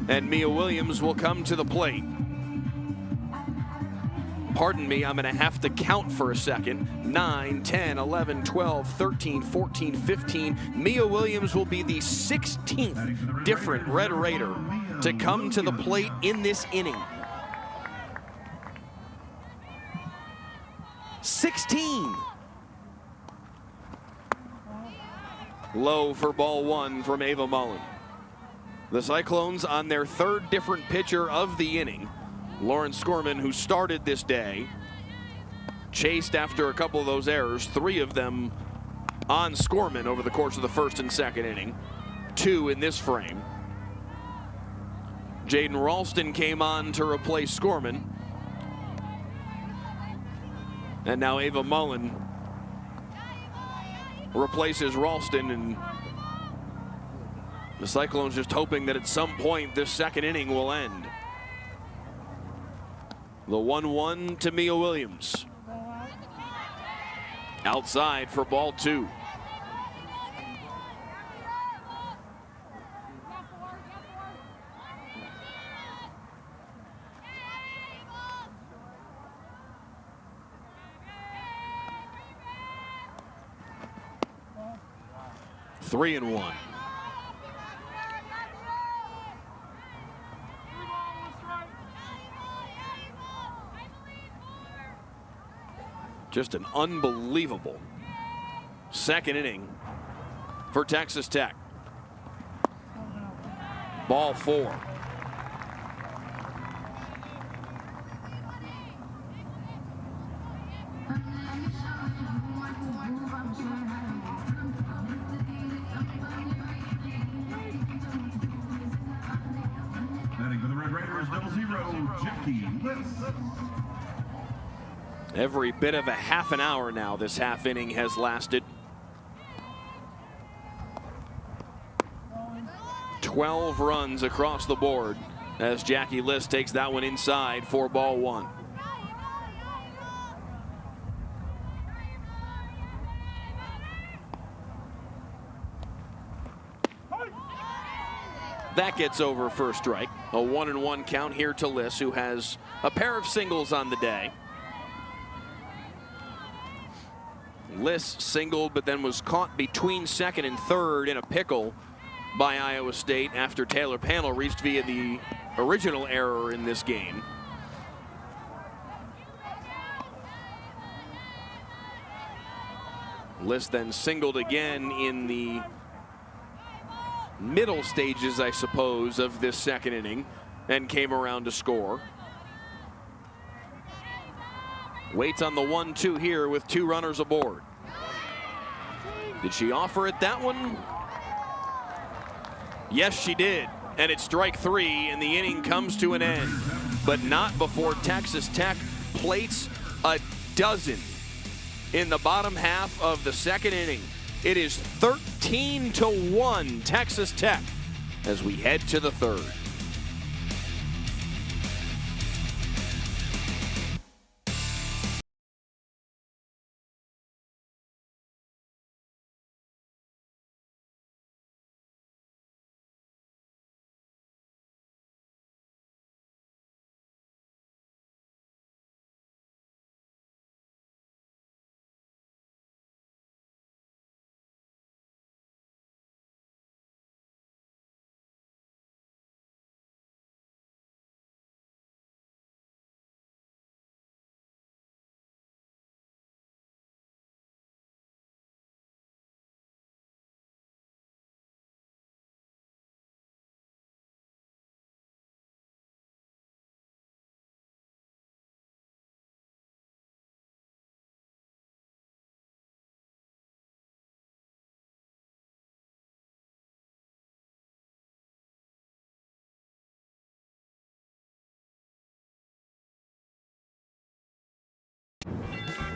Speaker 1: And Mia Williams will come to the plate. Pardon me, I'm going to have to count for a second. 9, 10, 11, 12, 13, 14, 15. Mia Williams will be the 16th different Red Raider to come to the plate in this inning. 16. Low for ball 1 from Ava Mullen. The Cyclones on their 3rd different pitcher of the inning. Lauren Skorman, who started this day, chased after a couple of those errors, 3 of them on Scorman over the course of the first and second inning. 2 in this frame. Jaden Ralston came on to replace Scorman. And now Ava Mullen replaces Ralston, and the Cyclones just hoping that at some point this second inning will end. The 1-1 to Mia Williams. Outside for ball 2. Three and 1. Just an unbelievable second inning for Texas Tech. Ball 4.
Speaker 3: Batting for the Red Raiders, 0-0, Jackie Liss.
Speaker 1: Every bit of a half an hour now this half inning has lasted. 12 runs across the board as Jackie Liss takes that one inside for ball 1. That gets over for a strike. A 1-1 count here to Liss, who has a pair of singles on the day. Liss singled, but then was caught between second and third in a pickle by Iowa State after Taylor Panel reached via the original error in this game. Liss then singled again in the middle stages, I suppose, of this second inning and came around to score. Waits on the 1-2 here with 2 runners aboard. Did she offer it that one? Yes, she did. And it's strike 3, and the inning comes to an end. But not before Texas Tech plates a dozen in the bottom half of the second inning. It is 13-1 Texas Tech as we head to the third.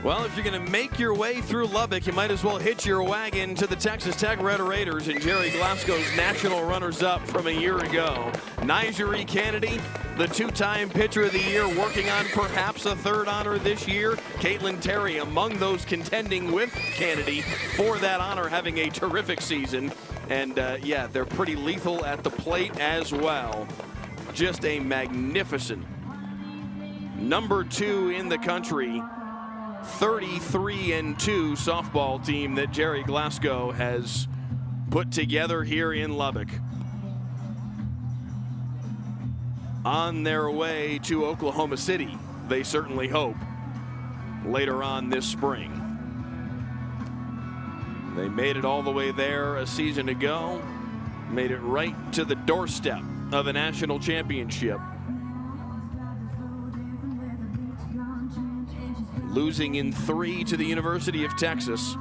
Speaker 1: Well, if you're going to make your way through Lubbock, you might as well hitch your wagon to the Texas Tech Red Raiders and Jerry Glasgow's national runners-up from a year ago. Nigeri Kennedy, the 2-time Pitcher of the Year, working on perhaps a third honor this year. Caitlin Terry among those contending with Kennedy for that honor, having a terrific season. And yeah, they're pretty lethal at the plate as well. Just a magnificent #2 in the country, 33-2 softball team that Jerry Glasgow has put together here in Lubbock. On their way to Oklahoma City, they certainly hope, later on this spring. They made it all the way there a season ago, made it right to the doorstep of a national championship. Losing in 3 to the University of Texas.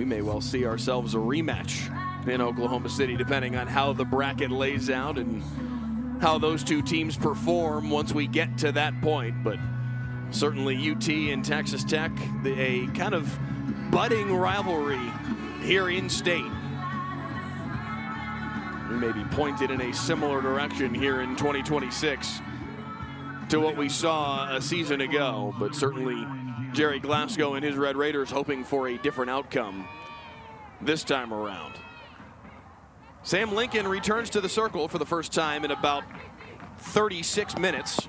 Speaker 1: may well see ourselves a rematch in Oklahoma City, depending on how the bracket lays out and how those two teams perform once we get to that point. But certainly UT and Texas Tech, a kind of budding rivalry here in state. We may be pointed in a similar direction here in 2026 to what we saw a season ago, but certainly Jerry Glasgow and his Red Raiders hoping for a different outcome this time around. Sam Lincoln returns to the circle for the first time in about 36 minutes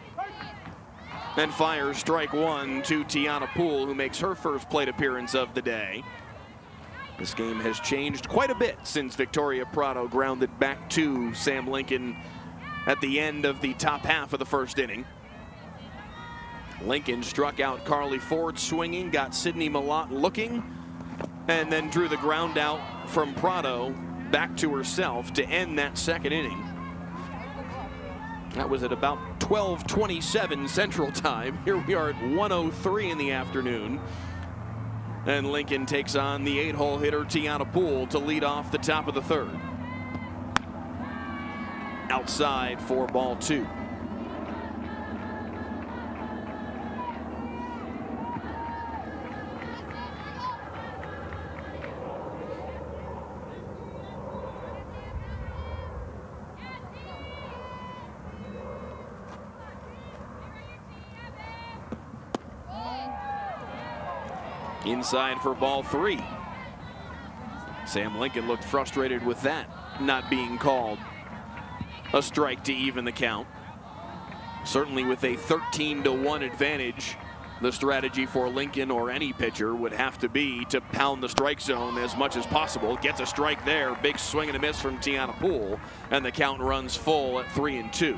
Speaker 1: and fires strike one to Tiana Poole, who makes her first plate appearance of the day. This game has changed quite a bit since Victoria Prado grounded back to Sam Lincoln at the end of the top half of the first inning. Lincoln struck out Carly Ford swinging, got Sydney Malott looking, and then drew the ground out from Prado back to herself to end that second inning. That was at about 12:27 Central Time. Here we are at 1:03 in the afternoon. And Lincoln takes on the 8-hole hitter Tiana Poole to lead off the top of the third. Outside for ball two. Inside for ball three. Sam Lincoln looked frustrated with that not being called a strike to even the count. Certainly with a 13-1 advantage, the strategy for Lincoln or any pitcher would have to be to pound the strike zone as much as possible. Gets a strike there, big swing and a miss from Tiana Poole, and the count runs full at 3-2.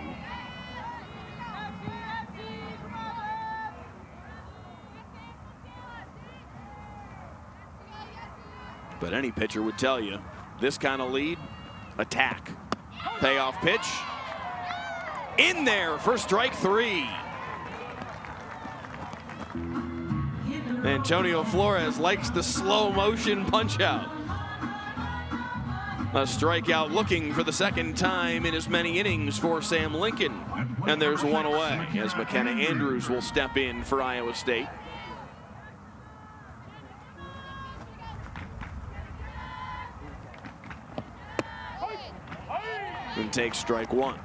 Speaker 1: But any pitcher would tell you, this kind of lead, attack. Payoff pitch. In there for strike three. Antonio Flores likes the slow motion punch out. A strikeout looking for the second time in as many innings for Sam Lincoln. And there's one away as McKenna Andrews will step in for Iowa State. And takes strike one.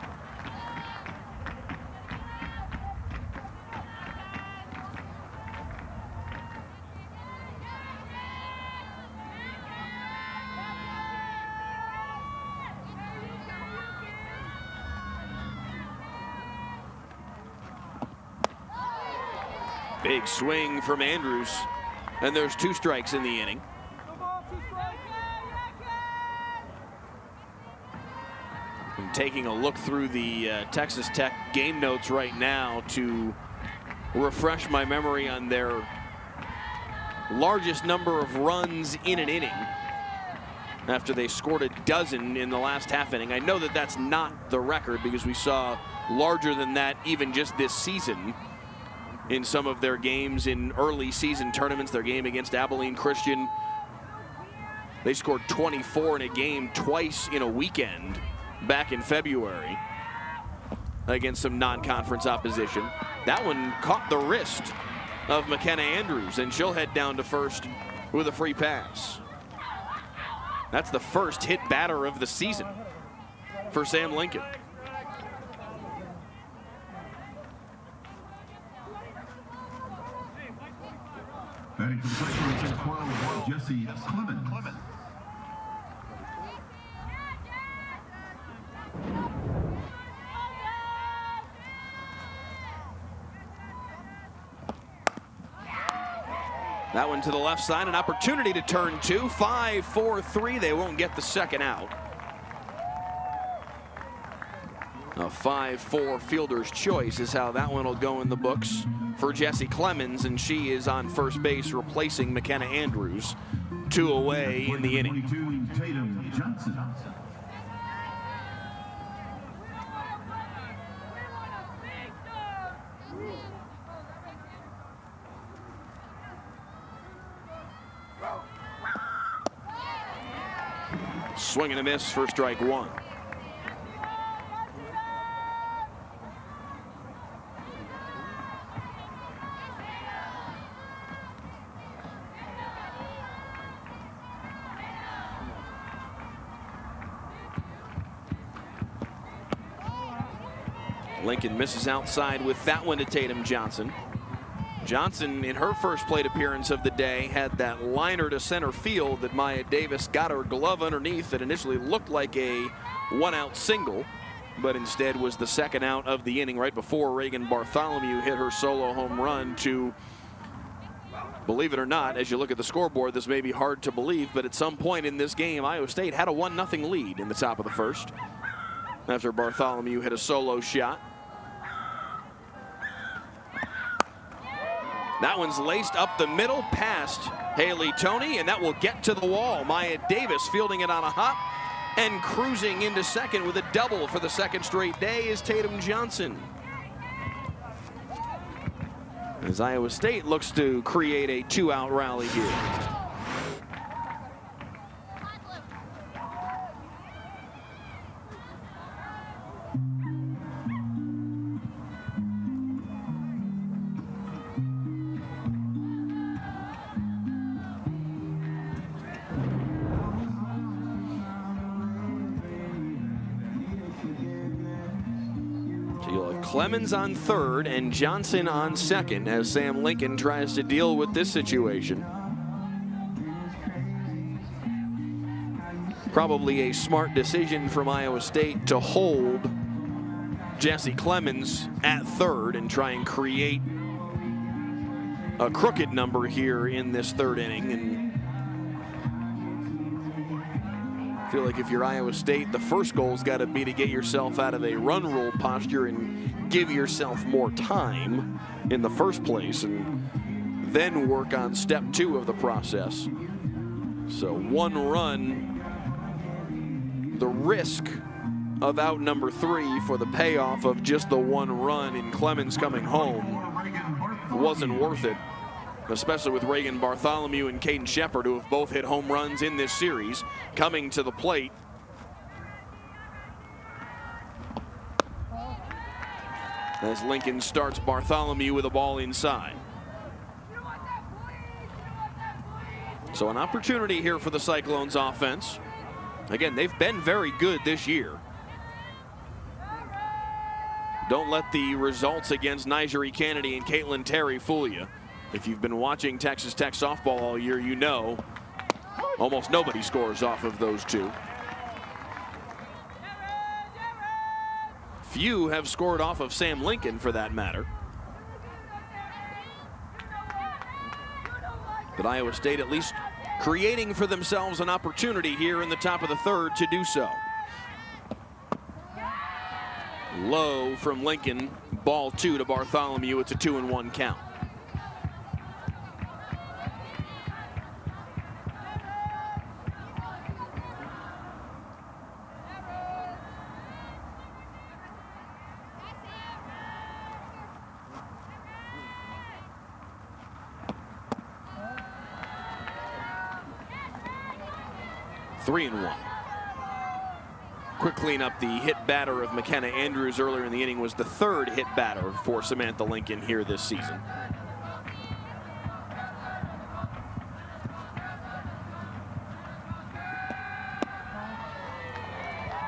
Speaker 1: Big swing from Andrews, and there's two strikes in the inning. I'm taking a look through the Texas Tech game notes right now to refresh my memory on their largest number of runs in an inning after they scored a dozen in the last half inning. I know that that's not the record because we saw larger than that even just this season in some of their games in early season tournaments. Their game against Abilene Christian, they scored 24 in a game twice in a weekend back in February against some non-conference opposition. That one caught the wrist of McKenna Andrews, and she'll head down to first with a free pass. That's the first hit batter of the season for Sam Lincoln.
Speaker 3: Batting for the plate number 12, Jesse Clemens.
Speaker 1: That one to the left side, an opportunity to turn two. 5-4-3, they won't get the second out. A 5-4 fielder's choice is how that one will go in the books for Jessie Clemens, and she is on first base replacing McKenna Andrews. Two away in the inning.
Speaker 3: 22, Tatum Johnson.
Speaker 1: Swing and a miss for strike one. Lincoln misses outside with that one to Tatum Johnson. Johnson, in her first plate appearance of the day, had that liner to center field that Maya Davis got her glove underneath that initially looked like a one-out single, but instead was the second out of the inning right before Reagan Bartholomew hit her solo home run to, believe it or not, as you look at the scoreboard, this may be hard to believe, but at some point in this game, Iowa State had a 1-0 lead in the top of the first after Bartholomew hit a solo shot. That one's laced up the middle past Haley Toney, and that will get to the wall. Maya Davis fielding it on a hop and cruising into second with a double for the second straight day is Tatum Johnson. As Iowa State looks to create a 2-out rally here. Clemens on third and Johnson on second as Sam Lincoln tries to deal with this situation. Probably a smart decision from Iowa State to hold Jesse Clemens at third and try and create a crooked number here in this third inning. And I feel like if you're Iowa State, the first goal's got to be to get yourself out of a run rule posture and give yourself more time in the first place and then work on step two of the process. So one run, the risk of out number three for the payoff of just the one run in Clemens coming home wasn't worth it, especially with Reagan Bartholomew and Caden Shepard, who have both hit home runs in this series, coming to the plate. As Lincoln starts Bartholomew with a ball inside. So an opportunity here for the Cyclones offense. Again, they've been very good this year. Don't let the results against Nigeri Kennedy and Caitlin Terry fool you. If you've been watching Texas Tech softball all year, you know almost nobody scores off of those two. Few have scored off of Sam Lincoln, for that matter. But Iowa State at least creating for themselves an opportunity here in the top of the third to do so. Low from Lincoln, ball two to Bartholomew. It's a 2-1 count. Three and one. Quick cleanup. The hit batter of McKenna Andrews earlier in the inning was the third hit batter for Samantha Lincoln here this season.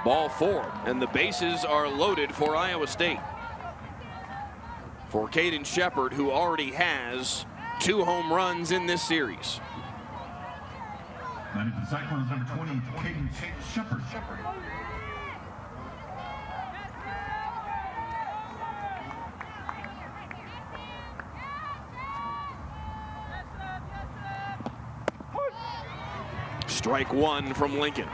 Speaker 1: Ball four, and the bases are loaded for Iowa State. For Caden Shepard, who already has 2 home runs in this series.
Speaker 3: That is the Cyclones number 20, Caden Shepard.
Speaker 1: Strike one from Lincoln.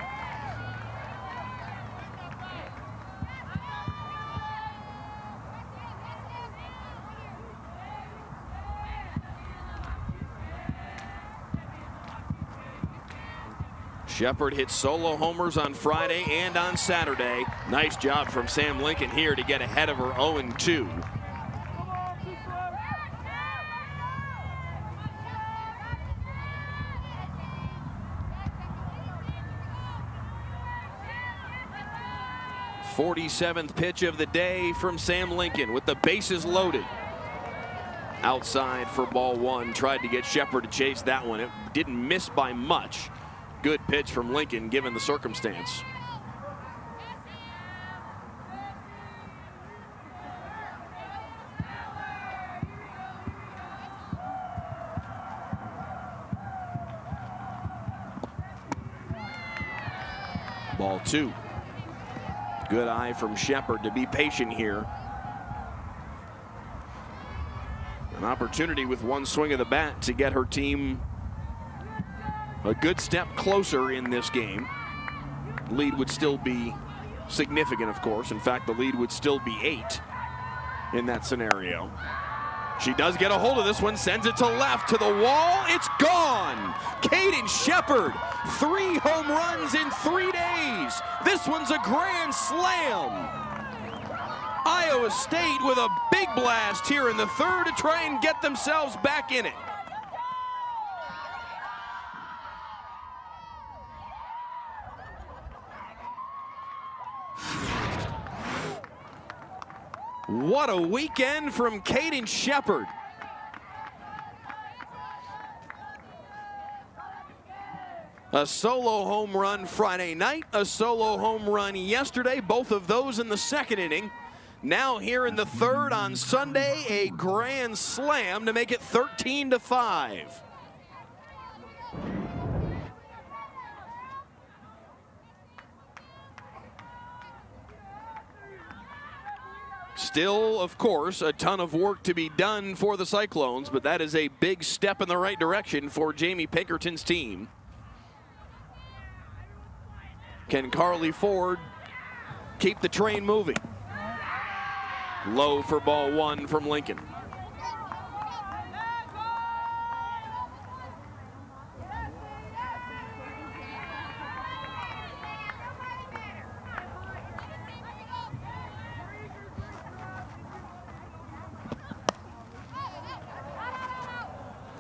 Speaker 1: Shepard hit solo homers on Friday and on Saturday. Nice job from Sam Lincoln here to get ahead of her 0-2. 47th pitch of the day from Sam Lincoln with the bases loaded. Outside for ball one. Tried to get Shepard to chase that one. It didn't miss by much. Good pitch from Lincoln given the circumstance. Ball two. Good eye from Shepard to be patient here. An opportunity with one swing of the bat to get her team a good step closer in this game. Lead would still be significant, of course. In fact, the lead would still be 8 in that scenario. She does get a hold of this one, sends it to left, to the wall. It's gone! Kaden Shepard, 3 home runs in 3 days. This one's a grand slam. Iowa State with a big blast here in the third to try and get themselves back in it. What a weekend from Kaden Shepard. A solo home run Friday night, a solo home run yesterday, both of those in the second inning. Now here in the third on Sunday, a grand slam to make it 13-5. Still, of course, a ton of work to be done for the Cyclones, but that is a big step in the right direction for Jamie Pinkerton's team. Can Carly Ford keep the train moving? Low for ball one from Lincoln.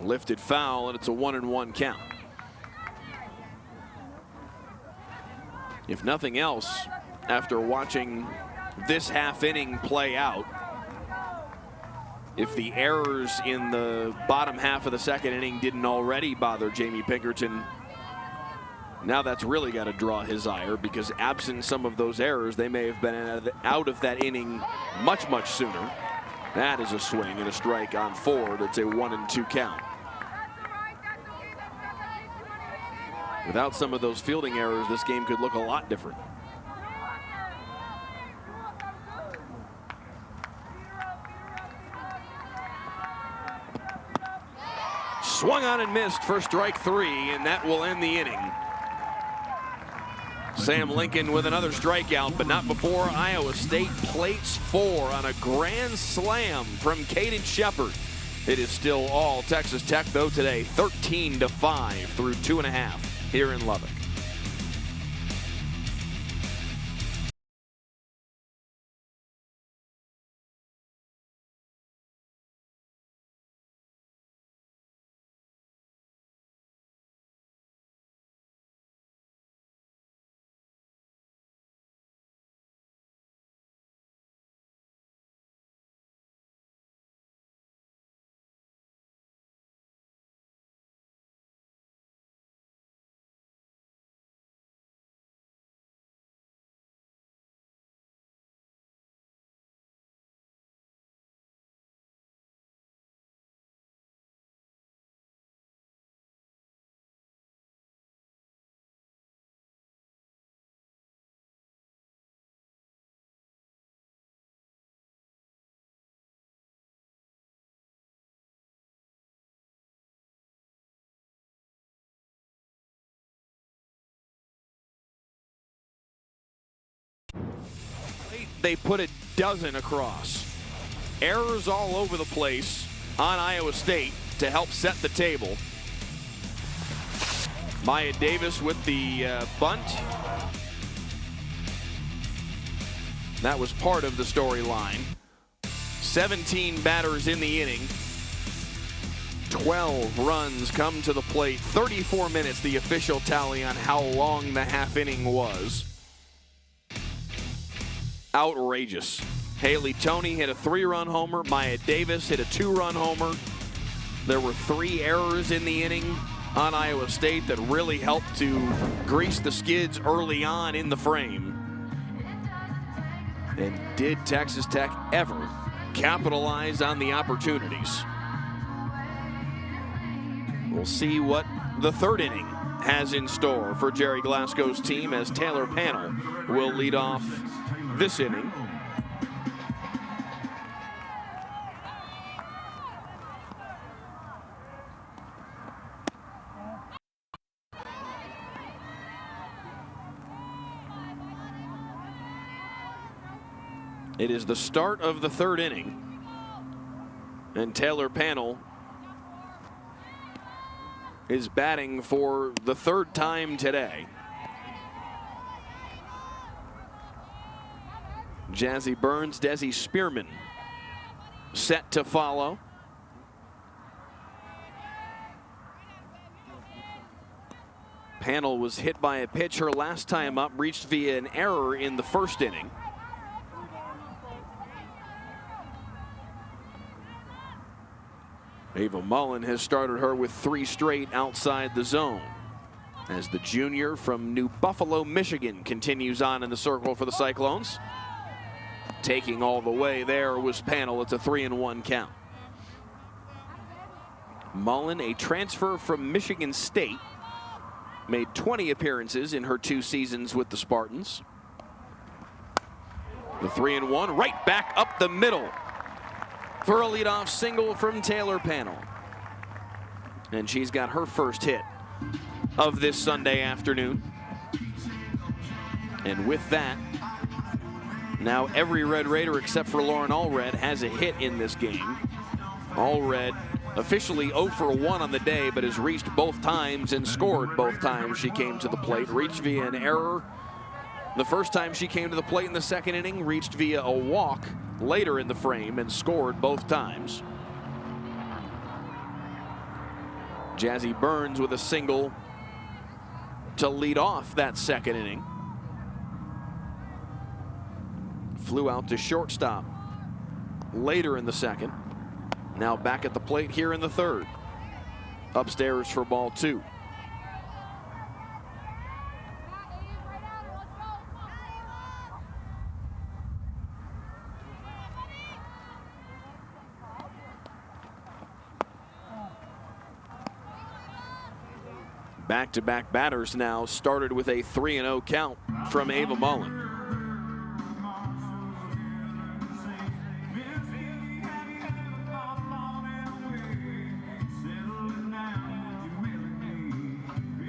Speaker 1: Lifted foul, and it's a 1-1 count. If nothing else, after watching this half inning play out, if the errors in the bottom half of the second inning didn't already bother Jamie Pinkerton, now that's really got to draw his ire, because absent some of those errors, they may have been out of that inning much, much sooner. That is a swing and a strike on Ford. It's a 1-2 count. Without some of those fielding errors, this game could look a lot different. Swung on and missed for strike 3, and that will end the inning. Sam Lincoln with another strikeout, but not before Iowa State plates 4 on a grand slam from Kaden Shepard. It is still all Texas Tech, though, today, 13-5 through 2.5 here in Lubbock. They put a dozen across. Errors all over the place on Iowa State to help set the table. Maya Davis with the bunt. That was part of the storyline. 17 batters in the inning. 12 runs come to the plate. 34 minutes, the official tally on how long the half inning was. outrageous. Haley Toney hit a 3-run homer. Maya Davis hit a 2-run homer. There were 3 errors in the inning on Iowa State that really helped to grease the skids early on in the frame. And did Texas Tech ever capitalize on the opportunities? We'll see what the third inning has in store for Jerry Glasgow's team as Taylor Pannell will lead off this inning. It is the start of the third inning, and Taylor Pannell is batting for the 3rd time today. Jazzy Burns, Desi Spearman set to follow. Pannell was hit by a pitch her last time up, reached via an error in the 1st inning. Ava Mullen has started her with 3 straight outside the zone as the junior from New Buffalo, Michigan continues on in the circle for the Cyclones. Taking all the way there was Pannell. It's a 3-1 count. Mullen, a transfer from Michigan State, made 20 appearances in her 2 seasons with the Spartans. The 3-1 right back up the middle for a leadoff single from Taylor Pannell. And she's got her first hit of this Sunday afternoon. And with that, now every Red Raider except for Lauren Allred has a hit in this game. Allred officially 0 for 1 on the day, but has reached both times and scored both times she came to the plate. Reached via an error the first time she came to the plate in the 2nd inning, reached via a walk later in the frame and scored both times. Jazzy Burns with a single to lead off that 2nd inning. Flew out to shortstop later in the 2nd. Now back at the plate here in the 3rd. Upstairs for ball 2. Back-to-back batters now, started with a 3-0 count from Ava Mullen.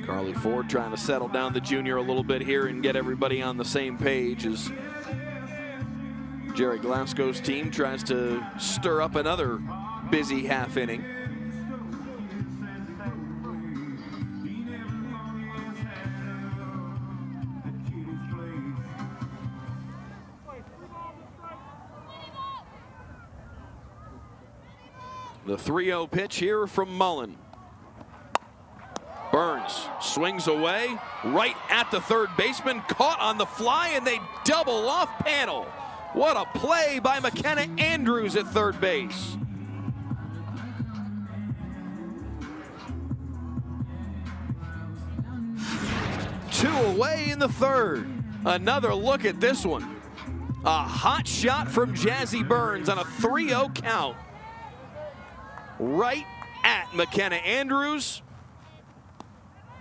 Speaker 1: Carly Ford trying to settle down the junior a little bit here and get everybody on the same page as Jerry Glasgow's team tries to stir up another busy half inning. The 3-0 pitch here from Mullen. Burns swings away, right at the 3rd baseman, caught on the fly, and they double off Pannell. What a play by McKenna Andrews at 3rd base. Two away in the 3rd. Another look at this one. A hot shot from Jazzy Burns on a 3-0 count. Right at McKenna Andrews.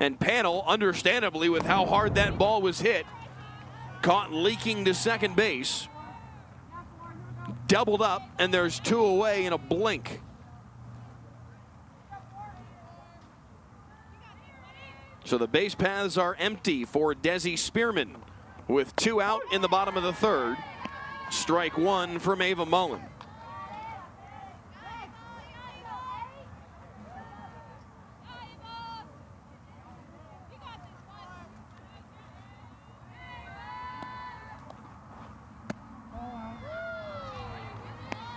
Speaker 1: And Pannell, understandably, with how hard that ball was hit, caught leaking to 2nd base. Doubled up, and there's 2 away in a blink. So the base paths are empty for Desi Spearman with 2 out in the bottom of the 3rd. Strike 1 from Ava Mullen.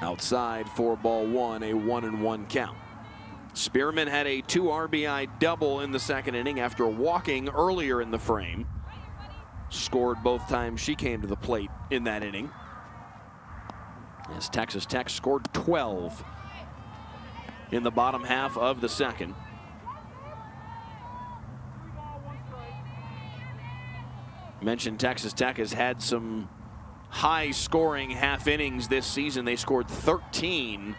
Speaker 1: Outside for ball 1, a 1-1 count. Spearman had a 2 RBI double in the 2nd inning after walking earlier in the frame. scored both times she came to the plate in that inning, as Texas Tech scored 12 in the bottom half of the second. Mentioned Texas Tech has had some high-scoring half innings this season. They scored 13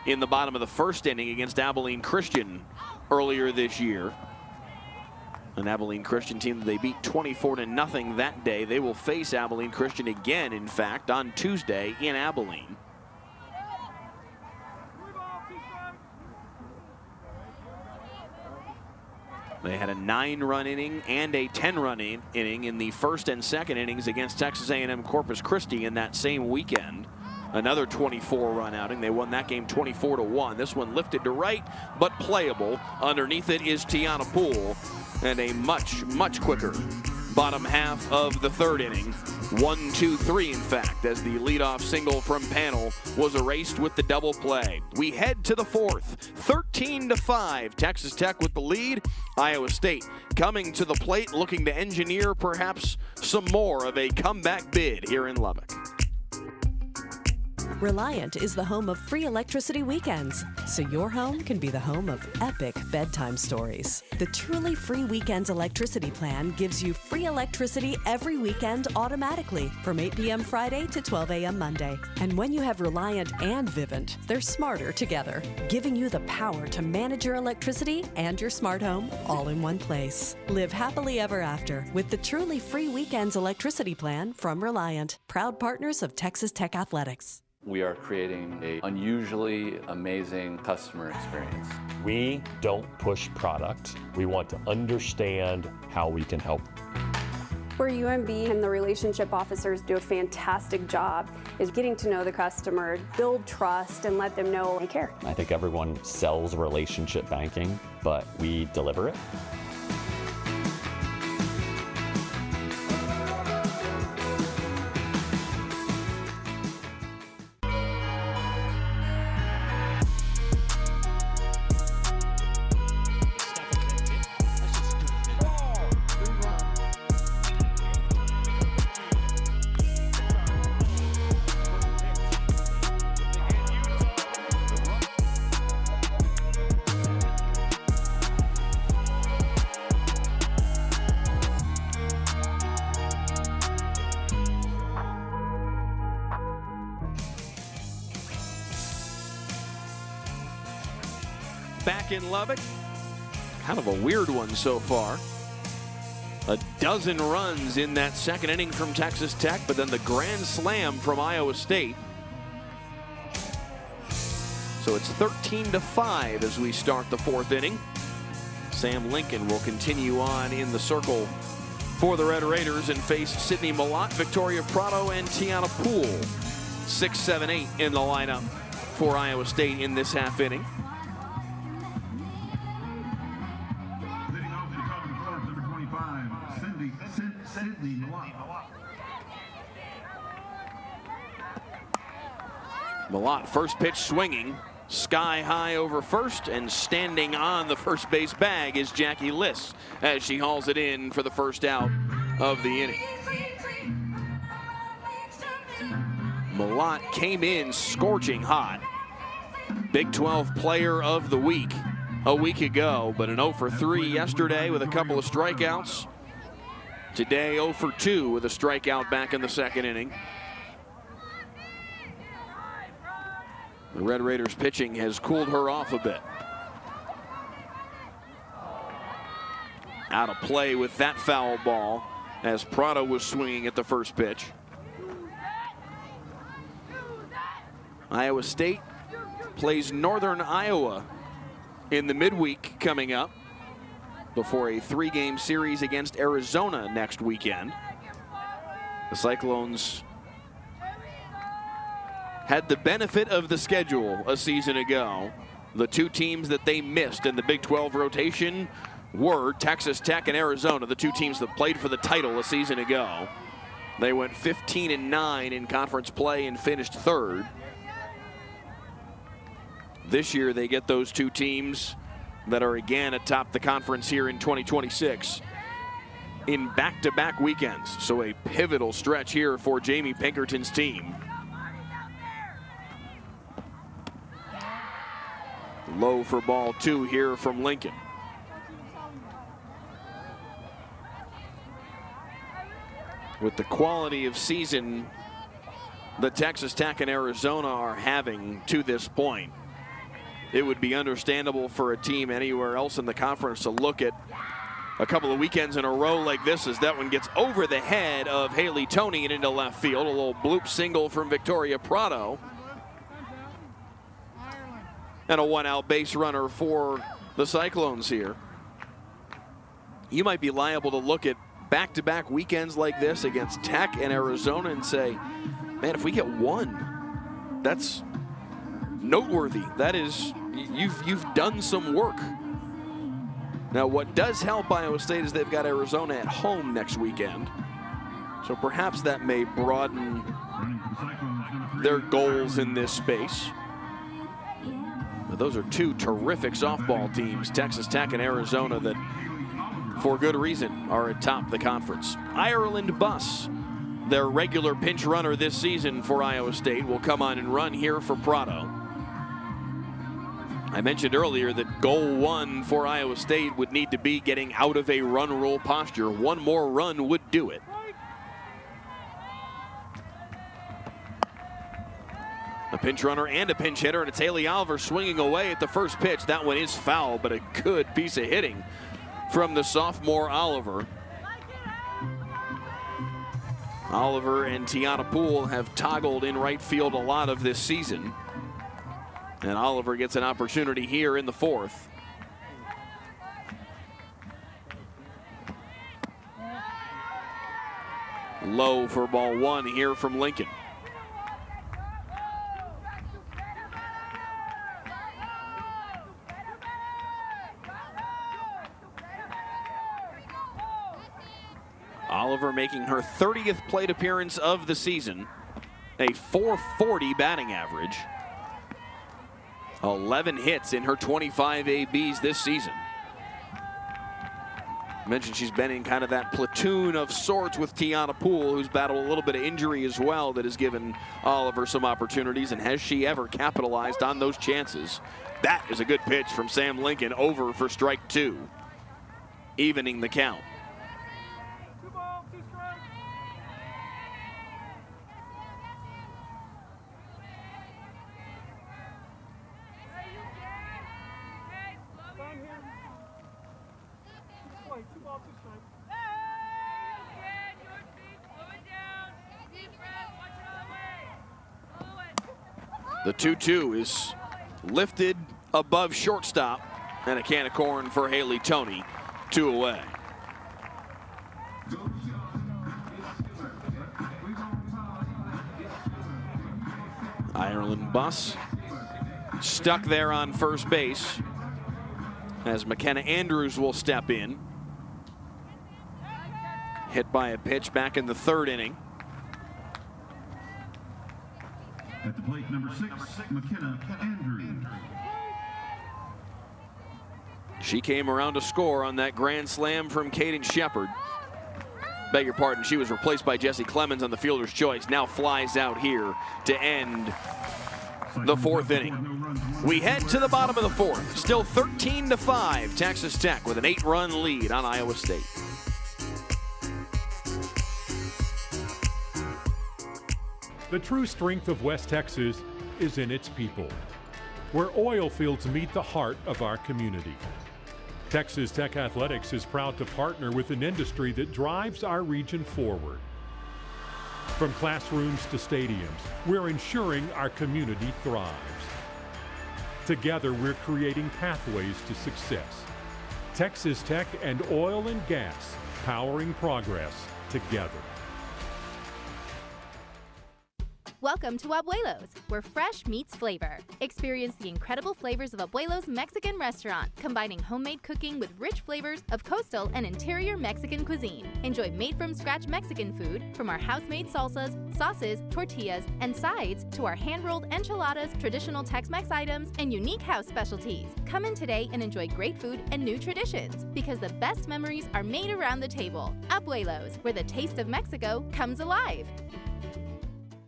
Speaker 1: in the bottom of the first inning against Abilene Christian earlier this year. An Abilene Christian team that they beat 24-0 that day. They will face Abilene Christian again, in fact, on Tuesday in Abilene. They had a 9-run inning and a 10-run inning in the first and second innings against Texas A&M Corpus Christi in that same weekend. Another 24-run outing. They won that game 24-1. This one lifted to right, but playable. Underneath it is Tiana Poole, and a much, much quicker bottom half of the third inning. 1-2-3, in fact, as the leadoff single from Panel was erased with the double play. We head to the fourth, 13-5. Texas Tech with the lead. Iowa State coming to the plate, looking to engineer perhaps some more of a comeback bid here in Lubbock.
Speaker 12: Reliant is the home of free electricity weekends, so your home can be the home of epic bedtime stories. The truly free weekends electricity plan gives you free electricity every weekend automatically from 8 p.m. Friday to 12 a.m. Monday. And when you have Reliant and Vivint, they're smarter together, giving you the power to manage your electricity and your smart home all in one place. Live happily ever after with the truly free weekends electricity plan from Reliant, proud partners of Texas Tech Athletics.
Speaker 13: We are creating an unusually amazing customer experience.
Speaker 14: We don't push product. We want to understand how we can help.
Speaker 15: Where UMB and the relationship officers do a fantastic job is getting to know the customer, build trust, and let them know they care.
Speaker 16: I think everyone sells relationship banking, but we deliver it.
Speaker 1: Back in Lubbock, kind of a weird one so far. A dozen runs in that second inning from Texas Tech, but then the grand slam from Iowa State. So it's 13-5 as we start the fourth inning. Sam Lincoln will continue on in the circle for the Red Raiders and face Sydney Malott, Victoria Prado, and Tiana Poole. 6, 7, 8 in the lineup for Iowa State in this half inning. Malott, first pitch swinging, sky high over first, and standing on the first base bag is Jackie Liss as she hauls it in for the first out of the inning. Malott came in scorching hot. Big 12 player of the week a week ago, but an 0 for 3 yesterday with a couple of strikeouts. Today 0 for 2 with a strikeout back in the second inning. The Red Raiders pitching has cooled her off a bit. Out of play with that foul ball as Prado was swinging at the first pitch. Iowa State plays Northern Iowa in the midweek coming up before a 3-game series against Arizona next weekend. The Cyclones had the benefit of the schedule a season ago. The two teams that they missed in the Big 12 rotation were Texas Tech and Arizona, the two teams that played for the title a season ago. They went 15-9 in conference play and finished third. This year they get those two teams that are again atop the conference here in 2026. in back-to-back weekends. So a pivotal stretch here for Jamie Pinkerton's team. Low for ball 2 here from Lincoln. With the quality of season that Texas Tech and Arizona are having to this point, it would be understandable for a team anywhere else in the conference to look at a couple of weekends in a row like this, as that one gets over the head of Haley Toney and into left field. A little bloop single from Victoria Prado. And a one-out base runner for the Cyclones here. You might be liable to look at back-to-back weekends like this against Tech and Arizona and say, man, if we get one, that's noteworthy. That is, you've done some work. Now, what does help Iowa State is they've got Arizona at home next weekend. So perhaps that may broaden their goals in this space. But those are two terrific softball teams, Texas Tech and Arizona, that for good reason are atop the conference. Ireland Bus, their regular pinch runner this season for Iowa State, will come on and run here for Prado. I mentioned earlier that goal 1 for Iowa State would need to be getting out of a run rule posture. One more run would do it. A pinch runner and a pinch hitter, and it's Haley Oliver swinging away at the first pitch. That one is foul, but a good piece of hitting from the sophomore Oliver. Oliver and Tiana Poole have toggled in right field a lot of this season. And Oliver gets an opportunity here in the 4th. Low for ball 1 here from Lincoln. Oliver making her 30th plate appearance of the season. A .440 batting average. 11 hits in her 25 ABs this season. I mentioned she's been in kind of that platoon of sorts with Tiana Poole, who's battled a little bit of injury as well, that has given Oliver some opportunities. And has she ever capitalized on those chances? That is a good pitch from Sam Lincoln, over for strike 2, evening the count. The 2-2 is lifted above shortstop, and a can of corn for Haley Toney. 2 away. Ireland Bus stuck there on first base as McKenna Andrews will step in. Hit by a pitch back in the 3rd inning.
Speaker 3: At the plate, number 6, McKenna Andrews.
Speaker 1: She came around to score on that grand slam from Caden Shepard. Beg your pardon, she was replaced by Jessie Clemens on the fielder's choice. Now flies out here to end the 4th inning. We head to the bottom of the 4th. Still 13-5, Texas Tech with an 8-run lead on Iowa State.
Speaker 17: The true strength of West Texas is in its people, where oil fields meet the heart of our community. Texas Tech Athletics is proud to partner with an industry that drives our region forward. From classrooms to stadiums, we're ensuring our community thrives. Together, we're creating pathways to success. Texas Tech and oil and gas, powering progress together.
Speaker 18: Welcome Welcome to Abuelos, where fresh meets flavor. Experience the incredible flavors of Abuelos Mexican restaurant, combining homemade cooking with rich flavors of coastal and interior Mexican cuisine. Enjoy made-from-scratch Mexican food, from our house-made salsas, sauces, tortillas, and sides, to our hand-rolled enchiladas, traditional Tex-Mex items, and unique house specialties. Come in today and enjoy great food and new traditions, because the best memories are made around the table. Abuelos, where the taste of Mexico comes alive.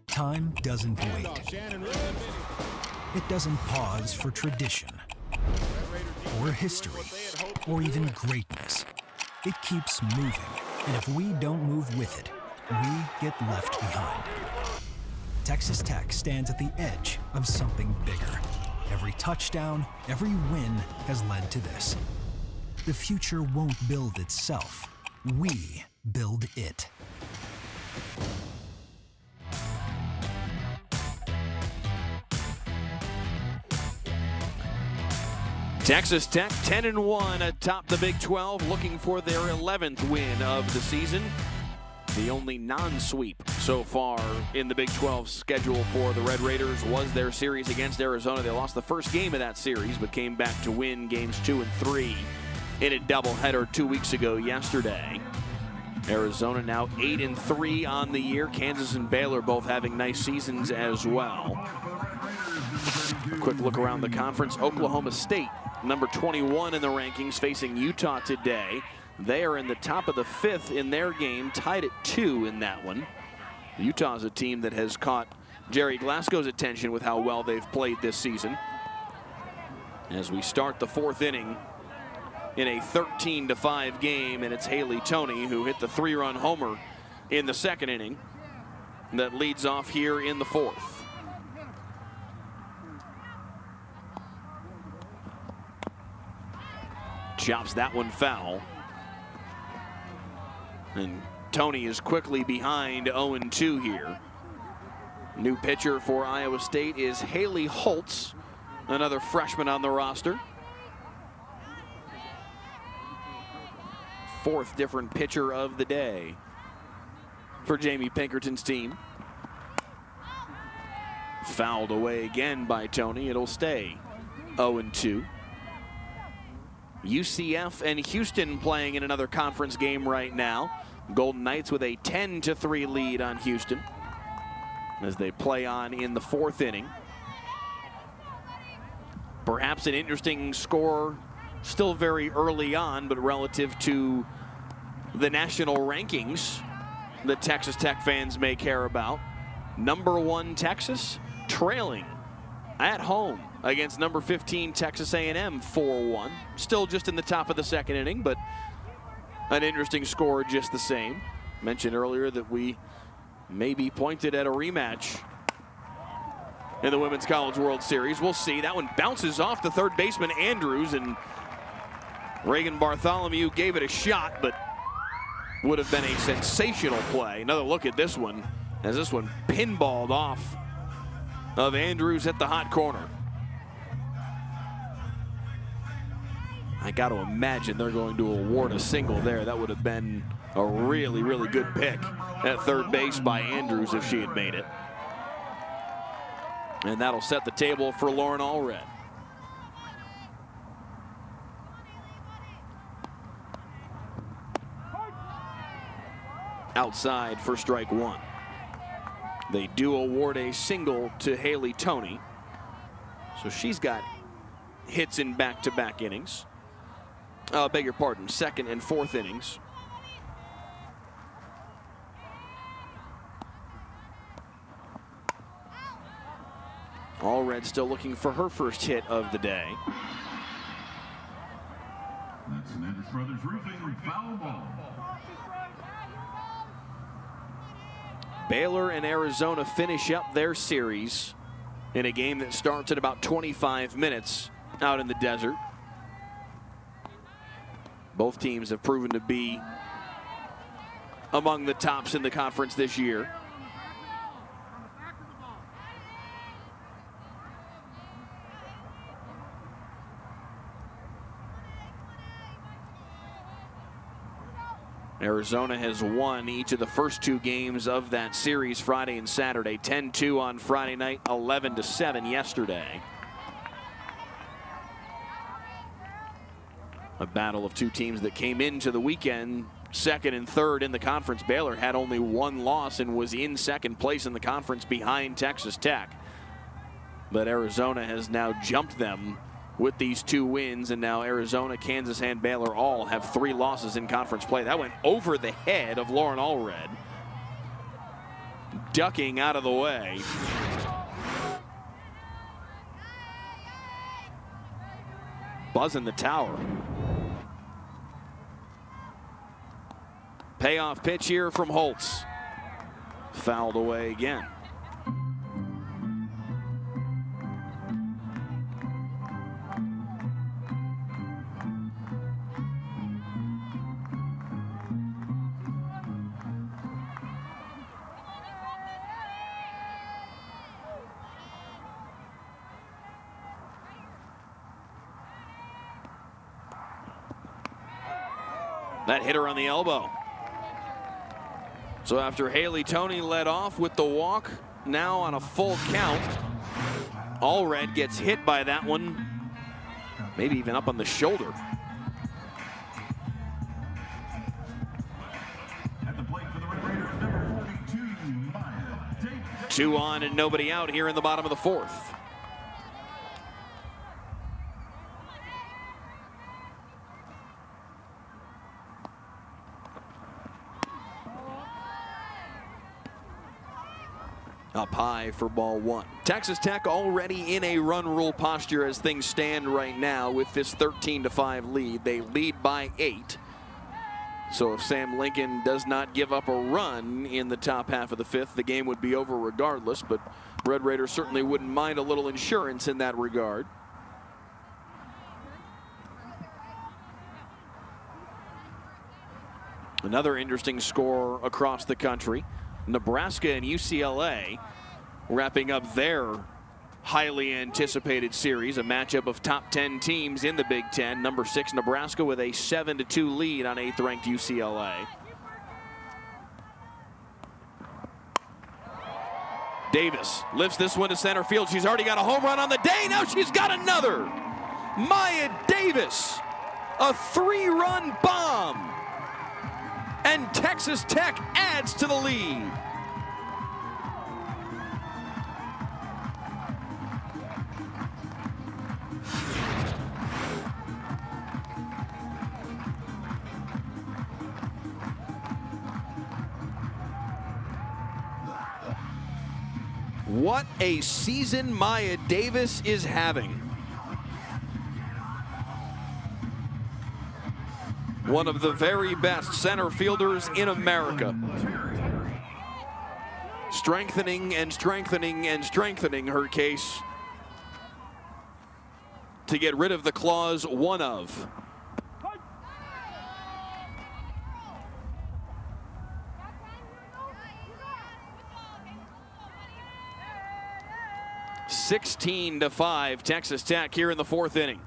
Speaker 19: Time doesn't wait. It doesn't pause for tradition, or history, or even greatness. It keeps moving, and if we don't move with it, we get left behind. Texas Tech stands at the edge of something bigger. Every touchdown, every win has led to this. The future won't build itself. We build it.
Speaker 1: Texas Tech 10-1 atop the Big 12, looking for their 11th win of the season. The only non-sweep so far in the Big 12 schedule for the Red Raiders was their series against Arizona. They lost the first game of that series, but came back to win games 2 and 3 in a doubleheader 2 weeks ago yesterday. Arizona now 8-3 on the year. Kansas and Baylor both having nice seasons as well. A quick look around the conference. Oklahoma State, number 21 in the rankings, facing Utah today. They are in the top of the 5th in their game, tied at 2 in that one. Utah's a team that has caught Jerry Glasgow's attention with how well they've played this season. As we start the 4th inning in a 13-5 game, and it's Haley Toney who hit the 3-run homer in the 2nd inning that leads off here in the 4th. Chops that one foul. And Toney is quickly behind 0-2 here. New pitcher for Iowa State is Haley Holtz, another freshman on the roster. 4th different pitcher of the day for Jamie Pinkerton's team. Fouled away again by Toney. It'll stay 0-2. UCF and Houston playing in another conference game right now. Golden Knights with a 10-3 lead on Houston as they play on in the 4th inning. Perhaps an interesting score, still very early on, but relative to the national rankings that Texas Tech fans may care about. Number 1 Texas trailing at home against number 15 Texas A&M 4-1. Still just in the top of the 2nd inning, but an interesting score just the same. Mentioned earlier that we may be pointed at a rematch in the Women's College World Series. We'll see. That one bounces off the third baseman Andrews, and Reagan Bartholomew gave it a shot, but would have been a sensational play. Another look at this one, as this one pinballed off of Andrews at the hot corner. I got to imagine they're going to award a single there. That would have been a really, really good pick at third base by Andrews if she had made it. And that'll set the table for Lauren Allred. Outside for strike 1. They do award a single to Haley Toney. So she's got hits in back-to-back innings. Beg your pardon, 2nd and 4th innings. Allred still looking for her first hit of the day.
Speaker 3: That's Mendes Brothers Roofing, foul ball.
Speaker 1: Baylor and Arizona finish up their series in a game that starts at about 25 minutes out in the desert. Both teams have proven to be among the tops in the conference this year. Arizona has won each of the first 2 games of that series, Friday and Saturday. 10-2 on Friday night, 11-7 yesterday. A battle of 2 teams that came into the weekend second and third in the conference. Baylor had only 1 loss and was in second place in the conference behind Texas Tech. But Arizona has now jumped them with these 2 wins, and now Arizona, Kansas, and Baylor all have 3 losses in conference play. That went over the head of Lauren Allred, ducking out of the way. Buzzing the tower. Payoff pitch here from Holtz. Fouled away again. That hit her on the elbow. So after Haley Toney led off with the walk, now on a full count, Allred gets hit by that one, maybe even up on the shoulder.
Speaker 3: At the plate for the Red Raiders, number 42, Maya Davis.
Speaker 1: 2 on and nobody out here in the bottom of the 4th. Up high for ball 1. Texas Tech already in a run rule posture as things stand right now with this 13-5 lead. They lead by 8. So if Sam Lincoln does not give up a run in the top half of the 5th, the game would be over regardless, but Red Raiders certainly wouldn't mind a little insurance in that regard. Another interesting score across the country. Nebraska and UCLA wrapping up their highly anticipated series, a matchup of top 10 teams in the Big Ten. Number 6 Nebraska with a 7-2 lead on 8th ranked UCLA. Davis lifts this one to center field. She's already got a home run on the day. Now she's got another. Maya Davis, a 3-run bomb. And Texas Tech adds to the lead. What a season Maya Davis is having. One of the very best center fielders in America. Strengthening and strengthening and strengthening her case to get rid of the clause one of. (16-5) Texas Tech here in the 4th inning.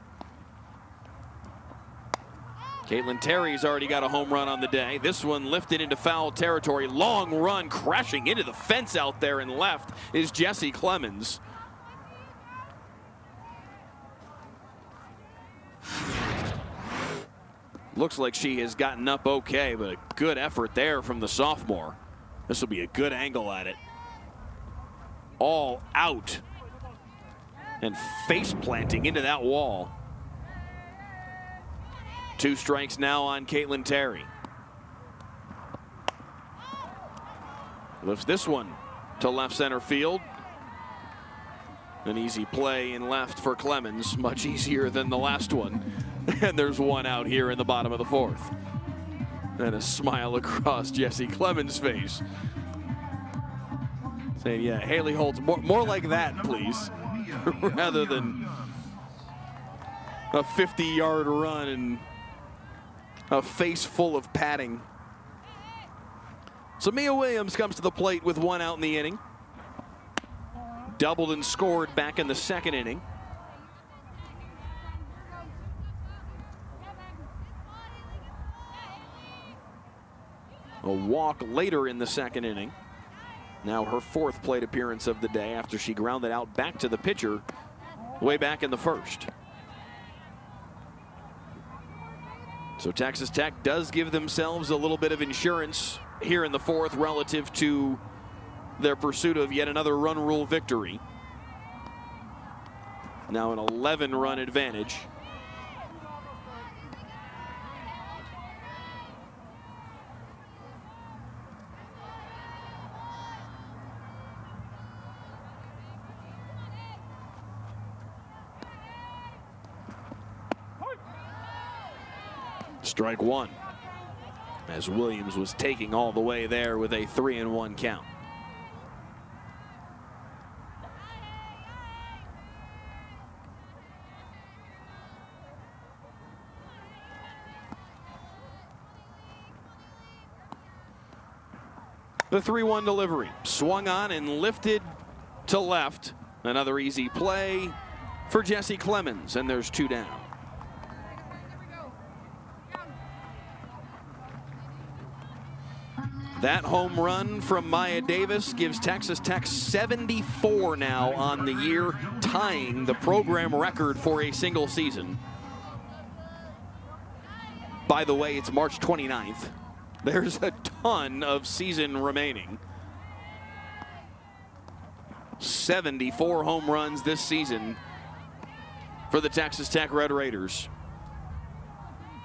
Speaker 1: Caitlin Terry's already got a home run on the day. This one lifted into foul territory. Long run crashing into the fence out there and left is Jessie Clemens. Looks like she has gotten up okay, but a good effort there from the sophomore. This will be a good angle at it. All out and face planting into that wall. 2 strikes now on Caitlin Terry. Lifts this one to left center field. An easy play in left for Clemens, much easier than the last one. And there's 1 out here in the bottom of the 4th. And a smile across Jessie Clemens' face. Saying, yeah, Haley Holtz, more like that, please. Rather than a 50-yard run and a face full of padding. So Mia Williams comes to the plate with 1 out in the inning. Doubled and scored back in the 2nd inning. a walk later in the second inning. Now her fourth plate appearance of the day after she grounded out back to the pitcher way back in the first. So Texas Tech does give themselves a little bit of insurance here in the fourth relative to their pursuit of yet another run rule victory. Now an 11-run advantage. Strike one, as Williams was taking all the way there with a 3-1 count. The 3-1 delivery, swung on and lifted to left. Another easy play for Jesse Clemens, and there's 2 down. That home run from Maya Davis gives Texas Tech 74 now on the year, tying the program record for a single season. By the way, it's March 29th. There's a ton of season remaining. 74 home runs this season for the Texas Tech Red Raiders,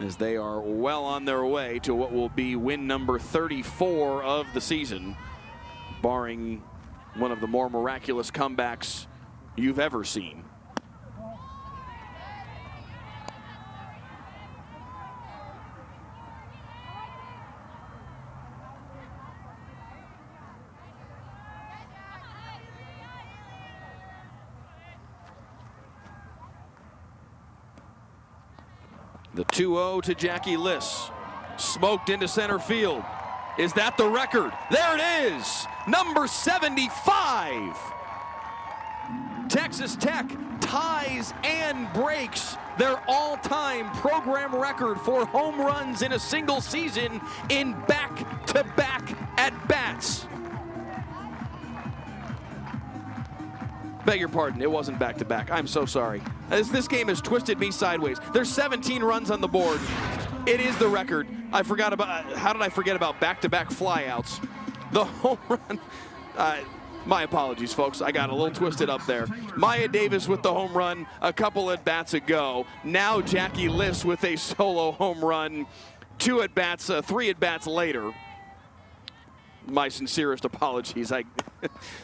Speaker 1: as they are well on their way to what will be win number 34 of the season, barring one of the more miraculous comebacks you've ever seen. The 2-0 to Jackie Liss. Smoked into center field. Is that the record? There it is! Number 75! Texas Tech ties and breaks their all-time program record for home runs in a single season in back-to-back at-bats. Beg your pardon, it wasn't back-to-back. I'm so sorry. This game has twisted me sideways. There's 17 runs on the board. It is the record. I forgot about, how did I forget about back-to-back flyouts? The home run, my apologies, folks. I got a little twisted up there. Maya Davis with the home run a couple at-bats ago. Now Jackie Liss with a solo home run 2 at-bats, 3 at-bats later. My sincerest apologies.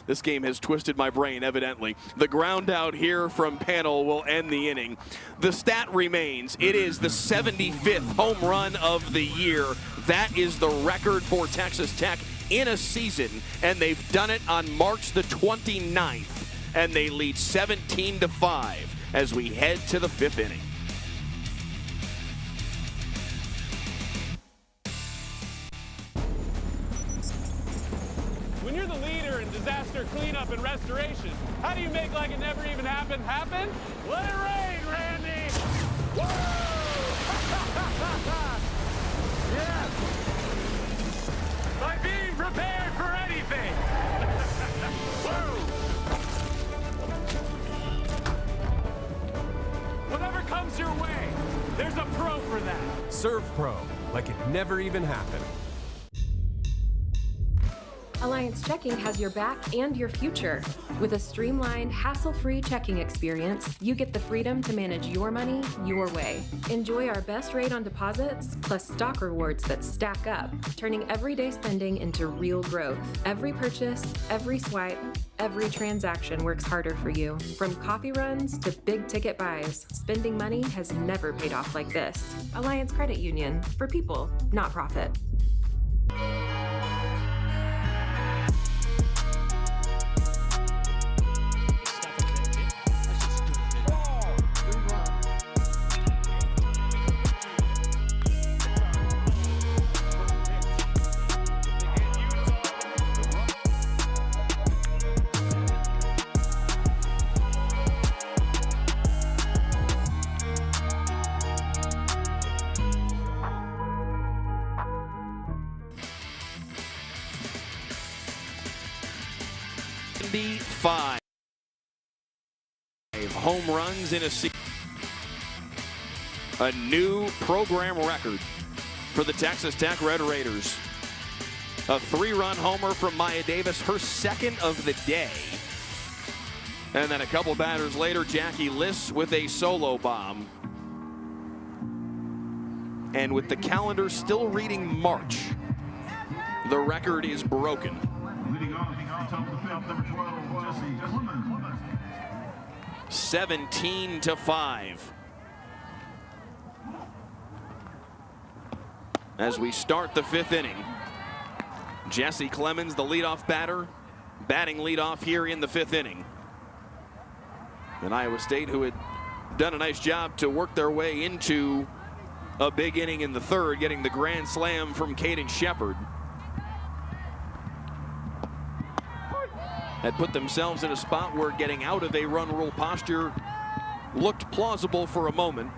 Speaker 1: This game has twisted my brain, evidently. The ground out here from Panel will end the inning. The stat remains. It is the 75th home run of the year. That is the record for Texas Tech in a season, and they've done it on March the 29th, and they lead 17-5 as we head to the 5th inning.
Speaker 2: When you're the leader in disaster cleanup and restoration, how do you make like it never even happened happen? Let it rain, Randy! Woo! Yes! By being prepared for anything! Woo! Whatever comes your way, there's a pro for that.
Speaker 20: Serve Pro, like it never even happened.
Speaker 21: Alliance Checking has your back and your future. With a streamlined, hassle-free checking experience, you get the freedom to manage your money your way. Enjoy our best rate on deposits, plus stock rewards that stack up, turning everyday spending into real growth. Every purchase, every swipe, every transaction works harder for you. From coffee runs to big-ticket buys, spending money has never paid off like this. Alliance Credit Union, for people, not profit.
Speaker 1: 75 home runs in a season. A new program record for the Texas Tech Red Raiders. A 3-run homer from Maya Davis, her second of the day. And then a couple batters later, Jackie Liss with a solo bomb. And with the calendar still reading March, the record is broken.
Speaker 3: Leading off top of the fifth, number 12, Jesse Clemens.
Speaker 1: 17-5. As we start the 5th inning, Jesse Clemens, the leadoff batter, batting leadoff here in the 5th inning. And Iowa State, who had done a nice job to work their way into a big inning in the 3rd, getting the grand slam from Caden Shepard, had put themselves in a spot where getting out of a run rule posture looked plausible for a moment.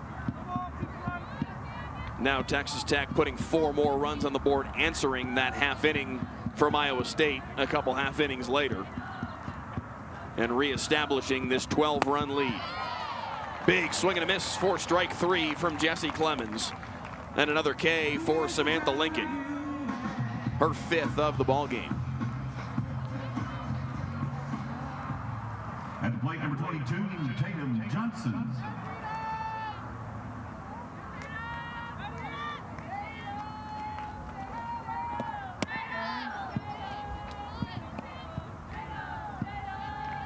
Speaker 1: Now Texas Tech putting 4 more runs on the board, answering that half inning from Iowa State a couple half innings later, and reestablishing this 12-run lead. Big swing and a miss for strike 3 from Jesse Clemens, and another K for Samantha Lincoln, her 5th of the ball game.
Speaker 3: At the plate, number 22, Tatum Johnson.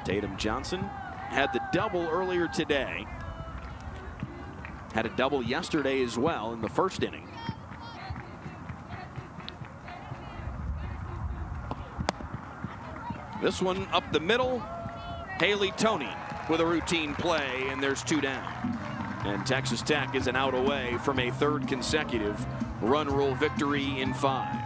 Speaker 1: Tatum Johnson had the double earlier today. Had a double yesterday as well in the 1st inning. This one up the middle. Haley Toney with a routine play, and there's 2 down. And Texas Tech is an out away from a 3rd consecutive run rule victory in 5.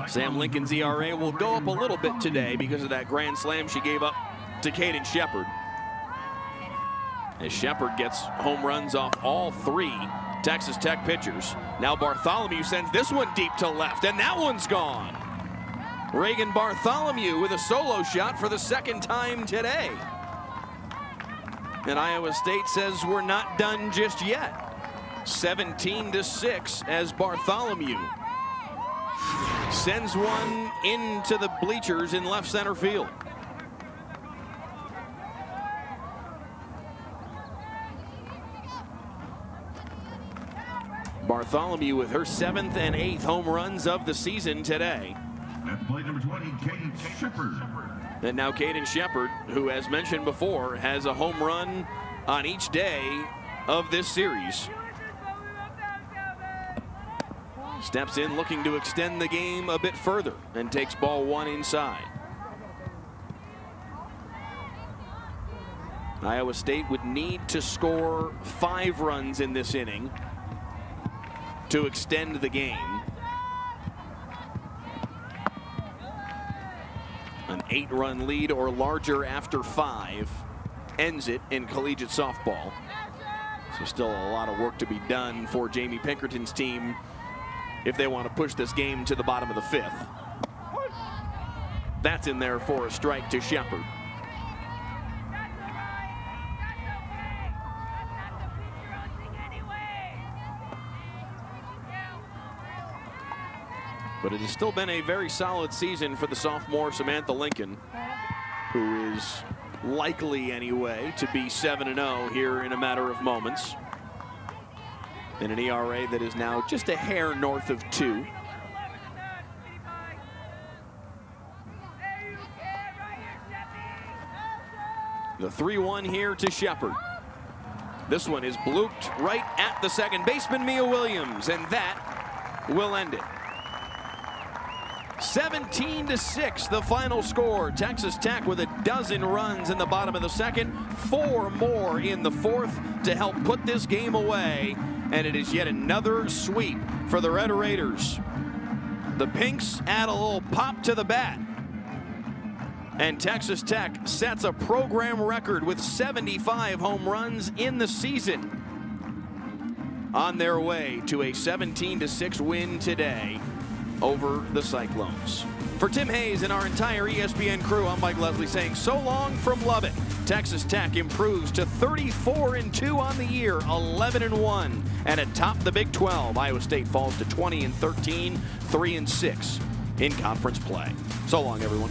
Speaker 1: Sam Lincoln's ERA will go up a little bit today because of that grand slam she gave up to Caden Shepard. As Shepard gets home runs off all 3 Texas Tech pitchers. Now Bartholomew sends this one deep to left, and that one's gone. Reagan Bartholomew with a solo shot for the 2nd time today. And Iowa State says we're not done just yet. 17-6 as Bartholomew sends one into the bleachers in left center field. Bartholomew with her 7th and 8th home runs of the season today.
Speaker 3: At plate number 20, Caden Shepard.
Speaker 1: And now Caden Shepard, who, as mentioned before, has a home run on each day of this series. Steps in looking to extend the game a bit further and takes ball 1 inside. Iowa State would need to score 5 runs in this inning to extend the game. An 8-run lead or larger after 5 ends it in collegiate softball. So still a lot of work to be done for Jamie Pinkerton's team if they want to push this game to the bottom of the 5th. That's in there for a strike to Shepard. But it has still been a very solid season for the sophomore Samantha Lincoln, who is likely anyway to be 7-0 here in a matter of moments. In an ERA that is now just a hair north of 2. The 3-1 here to Shepard. This one is blooped right at the second baseman, Mia Williams, and that will end it. 17-6, the final score. Texas Tech with a dozen runs in the bottom of the second, 4 more in the 4th to help put this game away. And it is yet another sweep for the Red Raiders. The Pinks add a little pop to the bat And Texas Tech sets a program record with 75 home runs in the season. On their way to a 17-6 win today over the Cyclones. For Tim Hayes and our entire ESPN crew, I'm Mike Leslie saying so long from Lubbock. Texas Tech improves to 34-2 on the year, 11-1. And atop the Big 12, Iowa State falls to 20-13, 3-6 in conference play. So long, everyone.